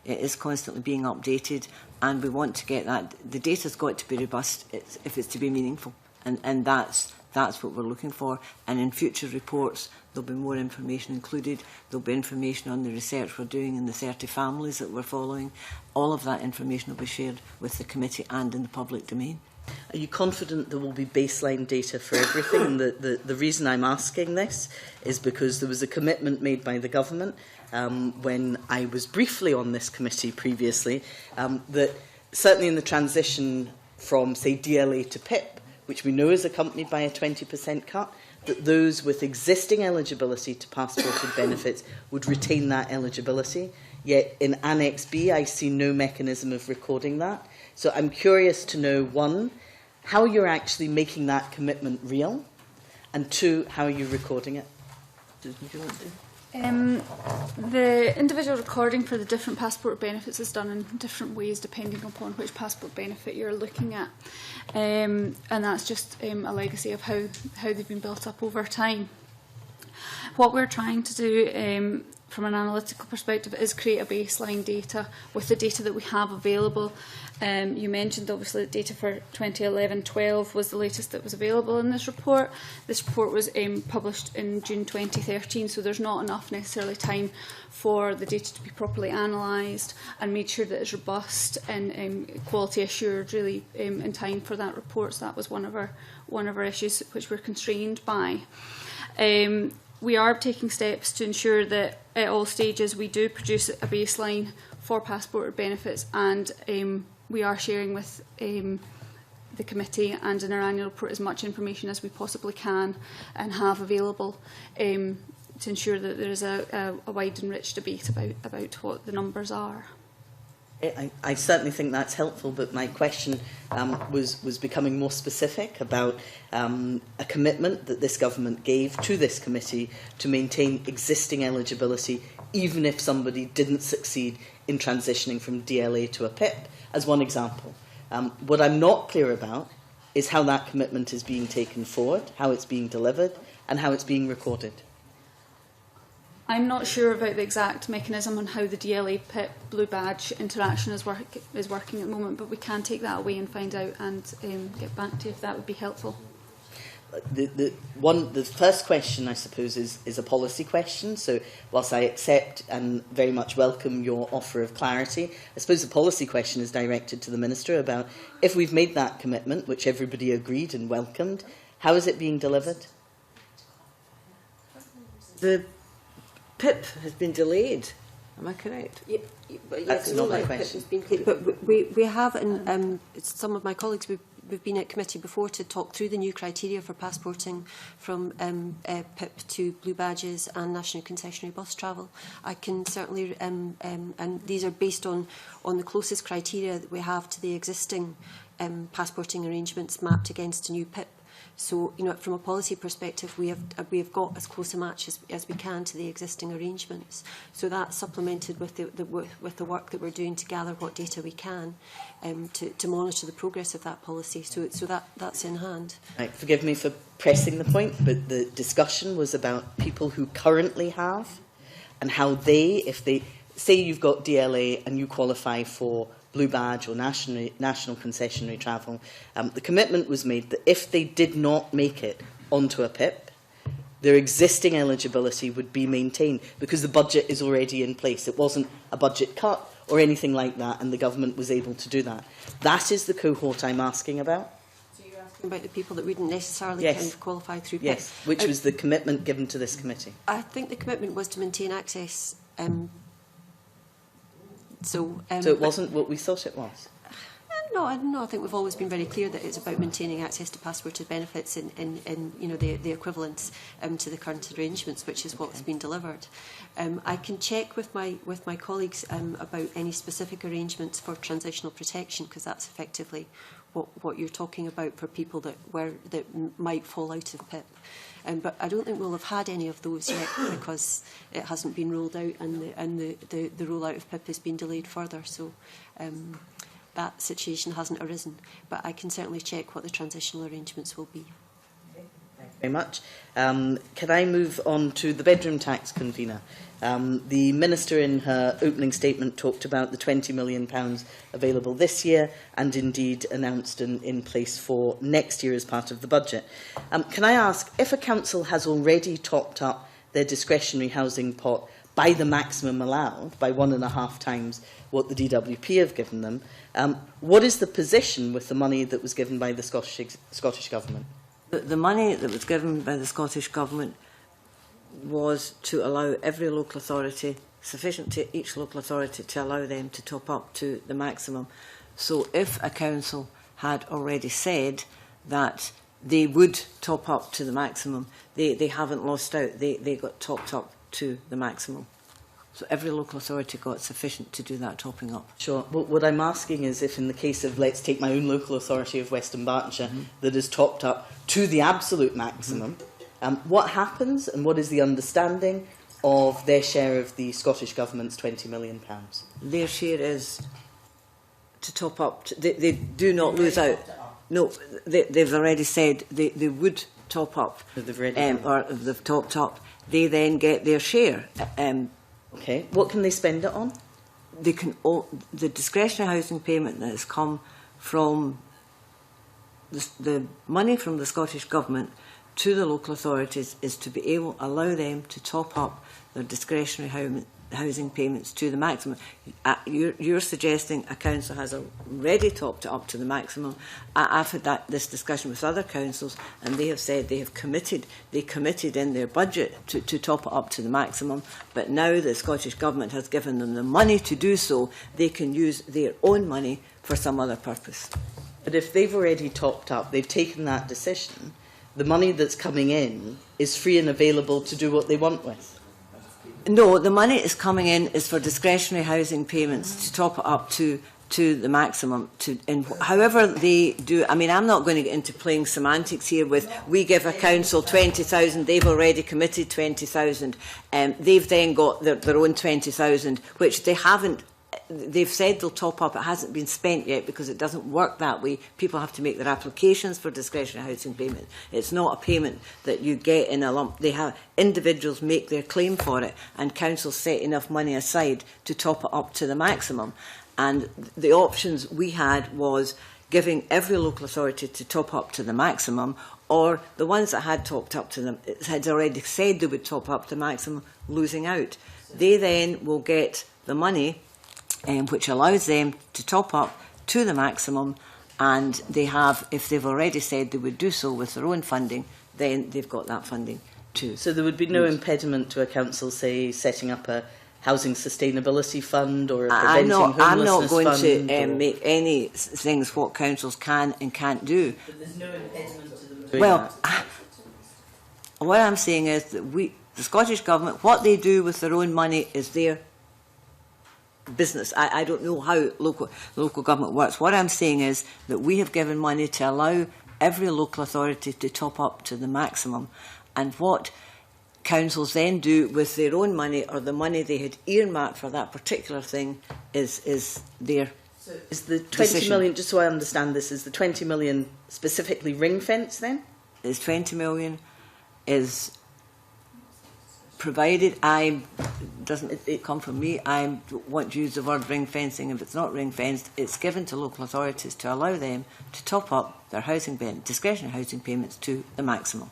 is constantly being updated, and we want to get that. The data's got to be robust if it's to be meaningful, and that's what we're looking for. And in future reports, there'll be more information included. There'll be information on the research we're doing in the 30 families that we're following. All of that information will be shared with the committee and in the public domain. Are you confident there will be baseline data for everything? And the reason I'm asking this is because there was a commitment made by the government when I was briefly on this committee previously, that certainly in the transition from, say, DLA to PIP, which we know is accompanied by a 20% cut, that those with existing eligibility to passported benefits would retain that eligibility. Yet in Annex B, I see no mechanism of recording that. So I'm curious to know, one, how you're actually making that commitment real, and two, how you're recording it. Susan, do you want to? The individual recording for the different passport benefits is done in different ways depending upon which passport benefit you're looking at. And that's just a legacy of how they've been built up over time. What we're trying to do from an analytical perspective is create a baseline data with the data that we have available. You mentioned obviously that data for 2011-12 was the latest that was available in this report. This report was published in June 2013, so there's not enough necessarily time for the data to be properly analysed and made sure that it's robust and quality assured really in time for that report. So that was one of our issues which we're constrained by. We are taking steps to ensure that at all stages we do produce a baseline for passport benefits, and we are sharing with the committee and in our annual report as much information as we possibly can and have available to ensure that there is a wide and rich debate about what the numbers are. I certainly think that's helpful, but my question was becoming more specific about a commitment that this government gave to this committee to maintain existing eligibility even if somebody didn't succeed in transitioning from DLA to a PIP, as one example. What I'm not clear about is how that commitment is being taken forward, how it's being delivered, and how it's being recorded. I'm not sure about the exact mechanism on how the DLA PIP Blue Badge interaction is working at the moment, but we can take that away and find out and get back to you if that would be helpful. The first question, I suppose, is a policy question. So whilst I accept and very much welcome your offer of clarity, I suppose the policy question is directed to the Minister about if we've made that commitment, which everybody agreed and welcomed, how is it being delivered? The PIP has been delayed. Am I correct? Yeah, that's not my question. But we have, and some of my colleagues, we've been at committee before to talk through the new criteria for passporting from PIP to blue badges and national concessionary bus travel. I can certainly, and these are based on the closest criteria that we have to the existing passporting arrangements mapped against a new PIP. So, you know, from a policy perspective, we have got as close a match as we can to the existing arrangements. So that's supplemented with the work that we're doing to gather what data we can to monitor the progress of that policy. So that's in hand. Right, forgive me for pressing the point, but the discussion was about people who currently have and how they, if they say you've got DLA and you qualify for Blue Badge or national concessionary travel, the commitment was made that if they did not make it onto a PIP, their existing eligibility would be maintained because the budget is already in place. It wasn't a budget cut or anything like that, and the government was able to do that. That is the cohort I'm asking about. So you're asking about the people that wouldn't necessarily kind of qualify through PIP? Yes, which was the commitment given to this committee. I think the commitment was to maintain access. So it wasn't what we thought it was? No, I think we've always been very clear that it's about maintaining access to passported benefits in you know, the equivalents to the current arrangements, which is what's been delivered. I can check with my colleagues about any specific arrangements for transitional protection, because that's effectively what you're talking about for people that might fall out of PIP. But I don't think we'll have had any of those yet because it hasn't been rolled out, and the rollout of PIP has been delayed further. So that situation hasn't arisen. But I can certainly check what the transitional arrangements will be. Thank you very much. Can I move on to the bedroom tax, convener? The Minister in her opening statement talked about the £20 million available this year and indeed announced in place for next year as part of the budget. Can I ask, if a council has already topped up their discretionary housing pot by the maximum allowed, by 1.5 times what the DWP have given them, what is the position with the money that was given by the Scottish Government? The money that was given by the Scottish Government was to allow every local authority, sufficient to each local authority to allow them to top up to the maximum. So if a council had already said that they would top up to the maximum, they haven't lost out, they got topped up to the maximum. So every local authority got sufficient to do that topping up. Sure. But what I'm asking is if in the case of, let's take my own local authority of Western Berkshire, that is topped up to the absolute maximum, what happens and what is the understanding of their share of the Scottish Government's £20 million? Their share is to top up. They do not lose out. No, they've already said they would top up. Or if they've topped up, they then get their share. Okay. What can they spend it on? They can. The discretionary housing payment that has come from the money from the Scottish Government to the local authorities is to be able to allow them to top up their discretionary housing payments to the maximum. You're suggesting a council has already topped it up to the maximum. I've had this discussion with other councils, and they have said they committed in their budget to top it up to the maximum, but now the Scottish Government has given them the money to do so, they can use their own money for some other purpose. But if they've already topped up, they've taken that decision, the money that's coming in is free and available to do what they want with. No, the money is coming in is for discretionary housing payments to top it up to the maximum. However they do, I mean, I'm not going to get into playing semantics here with we give a council 20,000, they've already committed 20,000, they've then got their own 20,000, which they haven't. They've said they'll top up. It hasn't been spent yet because it doesn't work that way. People have to make their applications for discretionary housing payment. It's not a payment that you get in a lump. Individuals make their claim for it, and councils set enough money aside to top it up to the maximum. And the options we had was giving every local authority to top up to the maximum, or the ones that had topped up to them had already said they would top up to the maximum, losing out. They then will get the money which allows them to top up to the maximum, and they have, if they've already said they would do so with their own funding, then they've got that funding too. So there would be no impediment to a council, say, setting up a housing sustainability fund or a preventing homelessness fund? I'm not going to make any things what councils can and can't do. But there's no impediment to them doing that? Well, what I'm saying is that the Scottish Government, what they do with their own money is their business. I don't know how local government works. What I'm saying is that we have given money to allow every local authority to top up to the maximum. And what councils then do with their own money, or the money they had earmarked for that particular thing, is their Is the 20 decision. million, just so I understand this, is the 20 million specifically ring-fenced then? Is 20 million is provided. It come from me. I want to use the word ring fencing. If it's not ring fenced, it's given to local authorities to allow them to top up their discretionary housing payments to the maximum.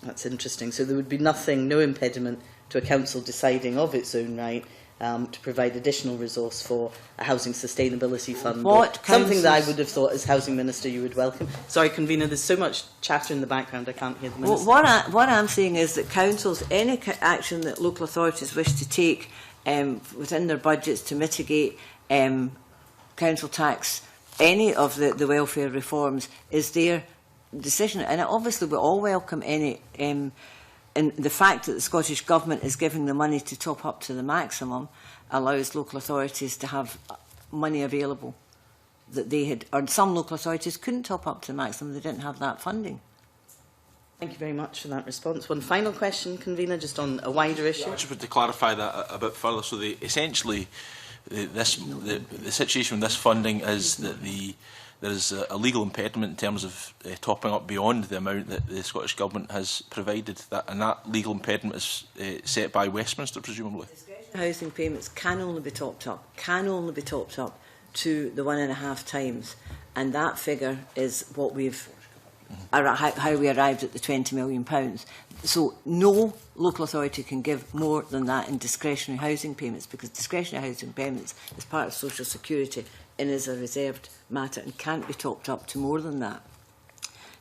That's interesting. So there would be no impediment to a council deciding of its own right to provide additional resource for a housing sustainability fund. Something that I would have thought as Housing Minister you would welcome. Sorry, Convener, there's so much chatter in the background I can't hear the Minister. Well, what I'm saying is that councils, any action that local authorities wish to take within their budgets to mitigate council tax, any of the welfare reforms, is their decision. And obviously we all welcome any... And the fact that the Scottish Government is giving the money to top up to the maximum allows local authorities to have money available that they had, or some local authorities couldn't top up to the maximum, they didn't have that funding. Thank you very much for that response. One final question, Convener, just on a wider issue. I just want to clarify that a bit further. So essentially, the situation with this funding is that there is a legal impediment in terms of topping up beyond the amount that the Scottish Government has provided, and that legal impediment is set by Westminster, presumably. Housing payments can only be topped up to the 1.5 times, and that figure is what how we arrived at the £20 million. So no local authority can give more than that in discretionary housing payments, because discretionary housing payments is part of social security and is a reserved matter and can't be topped up to more than that.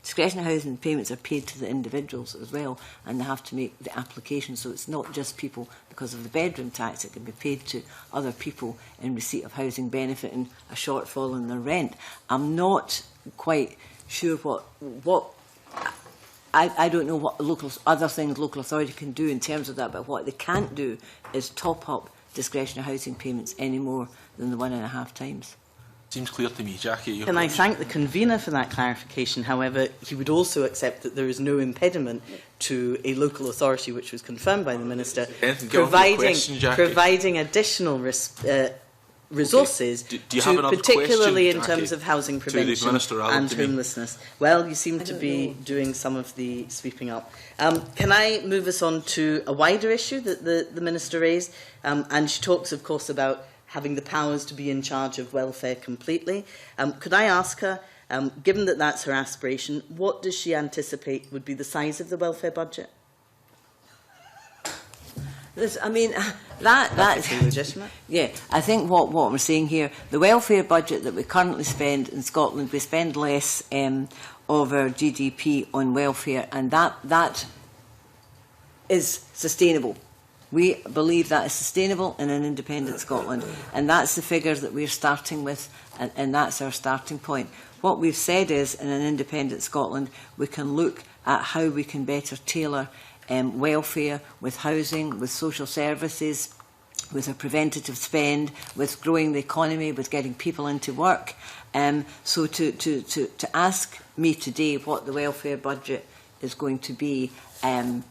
Discretionary housing payments are paid to the individuals as well, and they have to make the application, so it's not just people because of the bedroom tax. It can be paid to other people in receipt of housing benefit and a shortfall in their rent. I'm not quite sure what I don't know what other things local authority can do in terms of that, but what they can't do is top up discretionary housing payments any more than the 1.5 times. Seems clear to me, Jackie. Can I thank the Convener for that clarification? However, he would also accept that there is no impediment to a local authority, which was confirmed by the Minister, providing additional resources, particularly in terms of housing prevention and homelessness. Well, you seem to be doing some of the sweeping up. Can I move us on to a wider issue that the Minister raised? And she talks, of course, about having the powers to be in charge of welfare completely. Could I ask her, given that that's her aspiration, what does she anticipate would be the size of the welfare budget? That's legitimate. Yeah, I think what we're saying here, the welfare budget that we currently spend in Scotland, we spend less of our GDP on welfare, and that is sustainable. We believe that is sustainable in an independent Scotland, and that's the figures that we're starting with, and that's our starting point. What we've said is, in an independent Scotland, we can look at how we can better tailor welfare with housing, with social services, with a preventative spend, with growing the economy, with getting people into work. So to ask me today what the welfare budget is going to be, and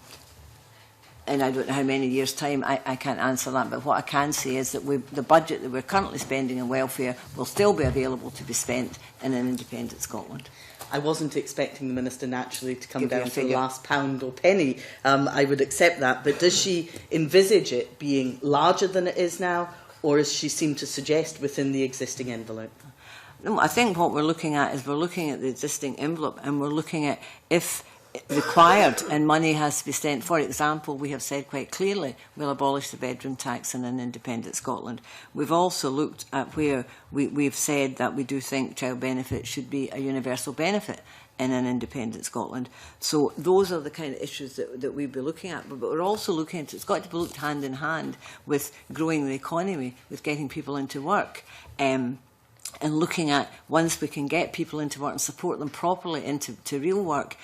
I don't know how many years' time, I can't answer that, but what I can say is that the budget that we're currently spending in welfare will still be available to be spent in an independent Scotland. I wasn't expecting the Minister naturally to come down to the last pound or penny. I would accept that, but does she envisage it being larger than it is now, or as she seemed to suggest, within the existing envelope? No, I think what we're looking at is we're looking at the existing envelope, and we're looking at if required and money has to be spent. For example, we have said quite clearly we'll abolish the bedroom tax in an independent Scotland. We've also looked at where we've said that we do think child benefit should be a universal benefit in an independent Scotland. So those are the kind of issues that we'd be looking at. But we're also looking at, it's got to be looked hand in hand with growing the economy, with getting people into work. And looking at, once we can get people into work and support them properly into real work,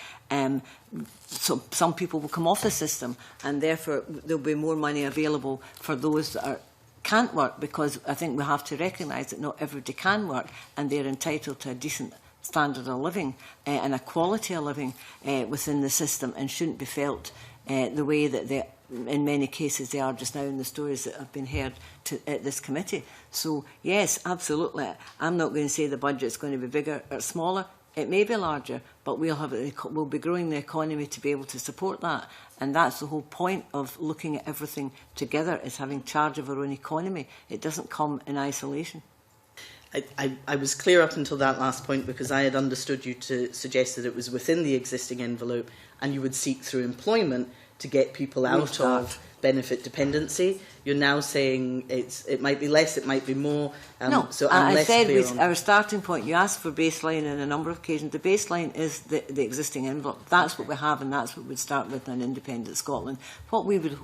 so some people will come off the system, and therefore there'll be more money available for those that can't work, because I think we have to recognise that not everybody can work, and they're entitled to a decent standard of living and a quality of living within the system, and shouldn't be felt the way that they, in many cases, they are just now in the stories that have been heard at this committee. So, yes, absolutely. I'm not going to say the budget is going to be bigger or smaller. It may be larger, but we'll be growing the economy to be able to support that. And that's the whole point of looking at everything together, is having charge of our own economy. It doesn't come in isolation. I was clear up until that last point, because I had understood you to suggest that it was within the existing envelope and you would seek through employment to get people out of benefit dependency. You're now saying it might be less, it might be more. No, so I'm I said clear on our starting point, you asked for baseline on a number of occasions. The baseline is the existing envelope. That's what we have, and that's what we'd start with in an independent Scotland. What we would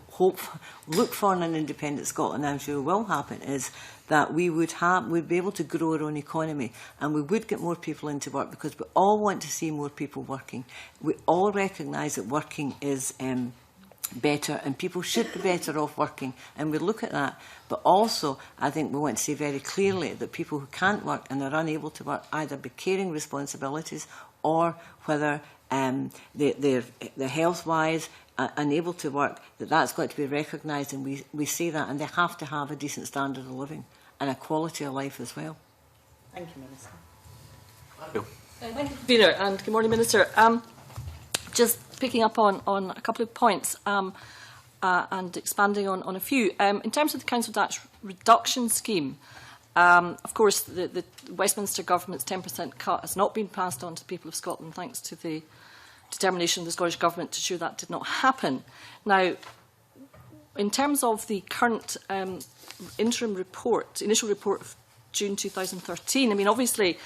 look for in an independent Scotland, I'm sure will happen, is that we'd be able to grow our own economy, and we would get more people into work, because we all want to see more people working. We all recognise that working is better, and people should be better off working, and we look at that. But also, I think we want to say very clearly that people who can't work and are unable to work, either be caring responsibilities, or whether they're health-wise unable to work, that's got to be recognised, and we say that, and they have to have a decent standard of living and a quality of life as well. Thank you, Minister. Thank you, Convener, and good morning, Minister. Just picking up on a couple of points and expanding on a few. In terms of the council tax reduction scheme, of course, the Westminster Government's 10% cut has not been passed on to the people of Scotland, thanks to the determination of the Scottish Government to ensure that did not happen. Now, in terms of the current initial report of June 2013, I mean, obviously,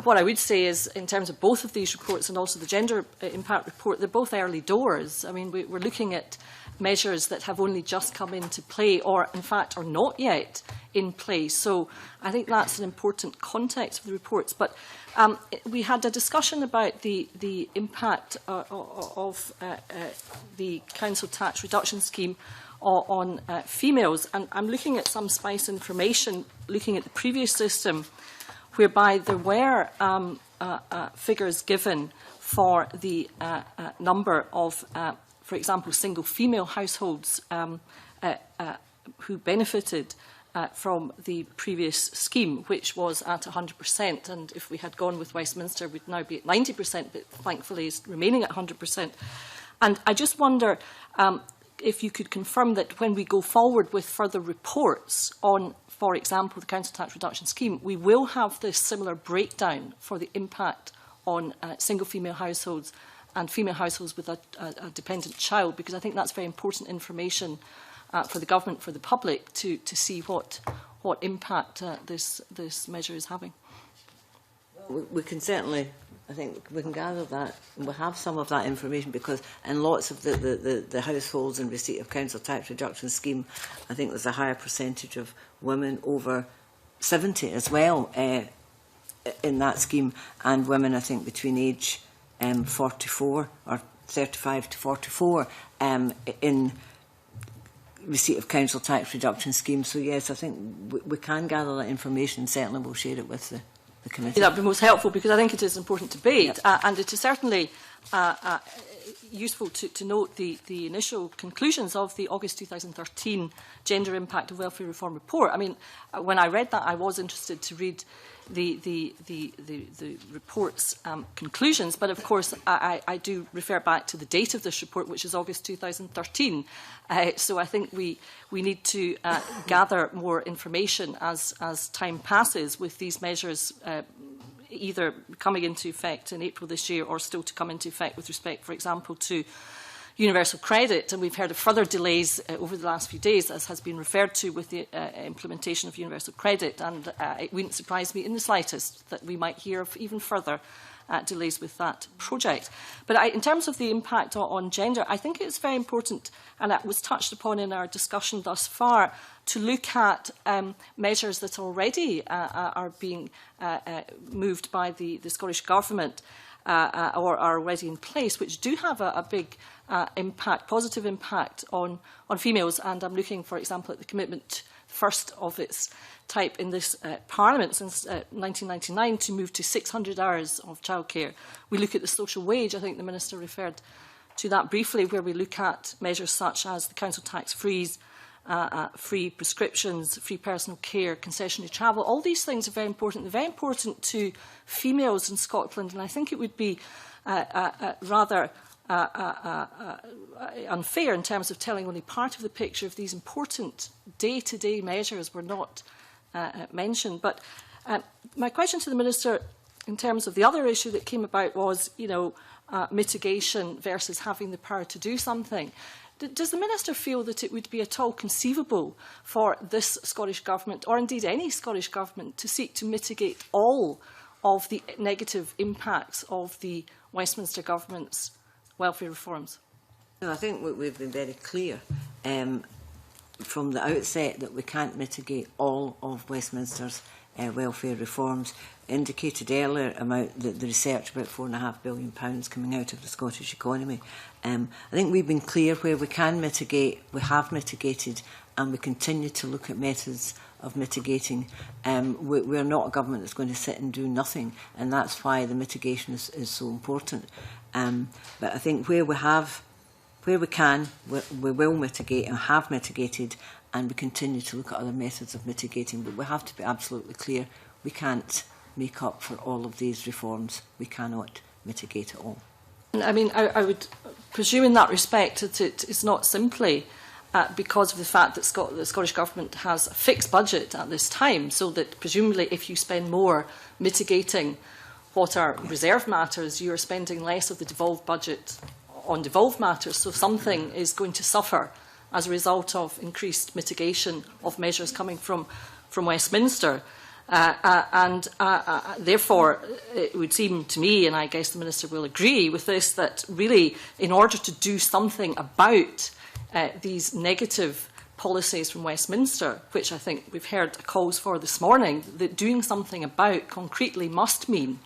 what I would say is, in terms of both of these reports and also the gender impact report, they're both early doors. I mean, we're looking at measures that have only just come into play, or in fact are not yet in place. So I think that's an important context of the reports. But we had a discussion about the impact of the council tax reduction scheme on females. And I'm looking at some SPICE information, looking at the previous system, whereby there were figures given for the number of, for example, single female households who benefited from the previous scheme, which was at 100%. And if we had gone with Westminster, we'd now be at 90%, but thankfully is remaining at 100%. And I just wonder if you could confirm that when we go forward with further reports on, for example, the council tax reduction scheme, we will have this similar breakdown for the impact on single female households and female households with a dependent child, because I think that's very important information for the government, for the public, to see what impact this measure is having. We can certainly, I think we can gather that, and we have some of that information, because in lots of the households in receipt of council tax reduction scheme, I think there's a higher percentage of women over 70 as well in that scheme, and women, I think, between age 44 or 35 to 44 in receipt of council tax reduction scheme. So yes, I think we can gather that information. Certainly we'll share it with the committee. That would be most helpful, because I think it is an important debate, and it is certainly useful to note the initial conclusions of the August 2013 Gender Impact of Welfare Reform report. I mean, when I read that, I was interested to read the report's conclusions, but of course I do refer back to the date of this report, which is August 2013. So I think we need to gather more information as time passes, with these measures either coming into effect in April this year or still to come into effect with respect, for example, to universal credit. And we've heard of further delays over the last few days, as has been referred to, with the implementation of universal credit. And it wouldn't surprise me in the slightest that we might hear of even further delays with that project. But in terms of the impact on gender, I think it's very important, and that was touched upon in our discussion thus far, to look at measures that already are being moved by the Scottish Government or are already in place, which do have a big impact, positive impact on females. And I'm looking, for example, at the first of its type in this Parliament since 1999 to move to 600 hours of childcare. We look at the social wage. I think the Minister referred to that briefly, where we look at measures such as the council tax freeze, free prescriptions, free personal care, concessionary travel. All these things are very important. They're very important to females in Scotland, and I think it would be rather unfair in terms of telling only part of the picture if these important day-to-day measures were not mentioned. But my question to the Minister in terms of the other issue that came about was, mitigation versus having the power to do something. Does the Minister feel that it would be at all conceivable for this Scottish Government, or indeed any Scottish Government, to seek to mitigate all of the negative impacts of the Westminster Government's welfare reforms? No, I think we've been very clear from the outset that we can't mitigate all of Westminster's welfare reforms. Indicated earlier about the research about £4.5 billion coming out of the Scottish economy. I think we've been clear where we can mitigate, we have mitigated, and we continue to look at methods of mitigating. We're not a government that's going to sit and do nothing, and that's why the mitigation is so important. But I think where we can, we will mitigate and have mitigated, and we continue to look at other methods of mitigating. But we have to be absolutely clear, we can't make up for all of these reforms. We cannot mitigate it all. I mean, I would presume in that respect that it is not simply because of the fact that the Scottish Government has a fixed budget at this time, so that presumably if you spend more mitigating what are reserved matters, you are spending less of the devolved budget on devolved matters, so something is going to suffer as a result of increased mitigation of measures coming from Westminster. Therefore, it would seem to me, and I guess the Minister will agree with this, that really, in order to do something about these negative policies from Westminster, which I think we've heard calls for this morning, that doing something about concretely must mean,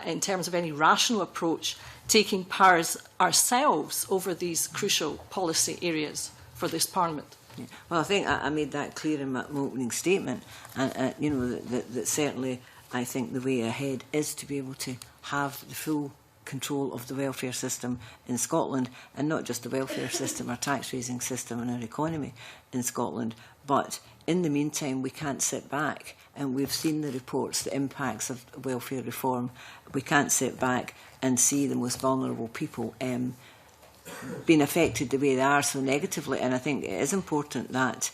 in terms of any rational approach, taking powers ourselves over these crucial policy areas for this Parliament. Yeah. Well, I think I made that clear in my opening statement, and that certainly I think the way ahead is to be able to have the full control of the welfare system in Scotland, and not just the welfare system, our tax-raising system and our economy in Scotland. But in the meantime, we can't sit back, and we've seen the reports, the impacts of welfare reform. We can't sit back and see the most vulnerable people being affected the way they are so negatively. And I think it is important that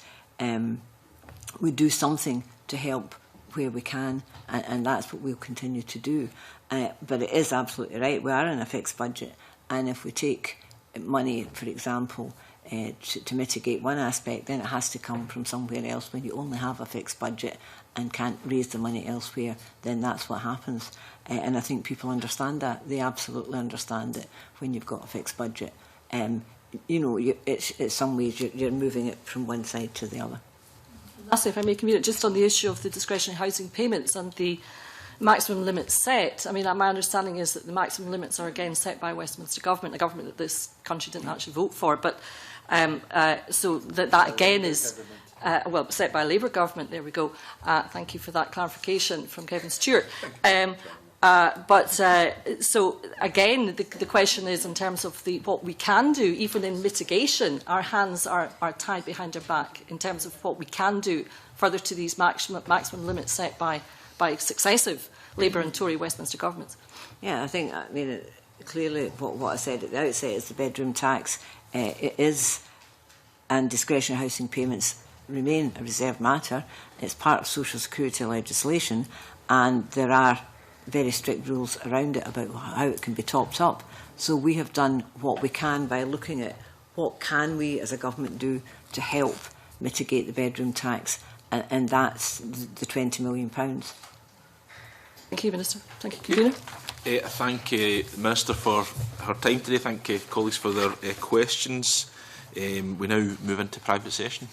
we do something to help where we can, and that's what we'll continue to do. But it is absolutely right, we are in a fixed budget, and if we take money, for example, to mitigate one aspect, then it has to come from somewhere else. When you only have a fixed budget and can't raise the money elsewhere, then that's what happens. And I think people understand that. They absolutely understand it when you've got a fixed budget. It's some ways you're moving it from one side to the other. Lastly, if I may comment just on the issue of the discretionary housing payments and the maximum limits set. I mean, my understanding is that the maximum limits are again set by Westminster Government, a government that this country didn't actually vote for. But so that again is set by a Labour government. There we go. Thank you for that clarification from Kevin Stewart. So again, the question is in terms of what we can do, even in mitigation, our hands are tied behind our back in terms of what we can do further to these maximum limits set by successive Labour and Tory Westminster governments. Yeah, clearly what I said at the outset is the bedroom tax and discretionary housing payments remain a reserved matter. It's part of social security legislation, and there are very strict rules around it about how it can be topped up. So we have done what we can by looking at what can we as a government do to help mitigate the bedroom tax, and that's the £20 million. Thank you, Minister. Thank you, Convener. I thank the Minister for her time today. Thank colleagues for their questions. We now move into private session.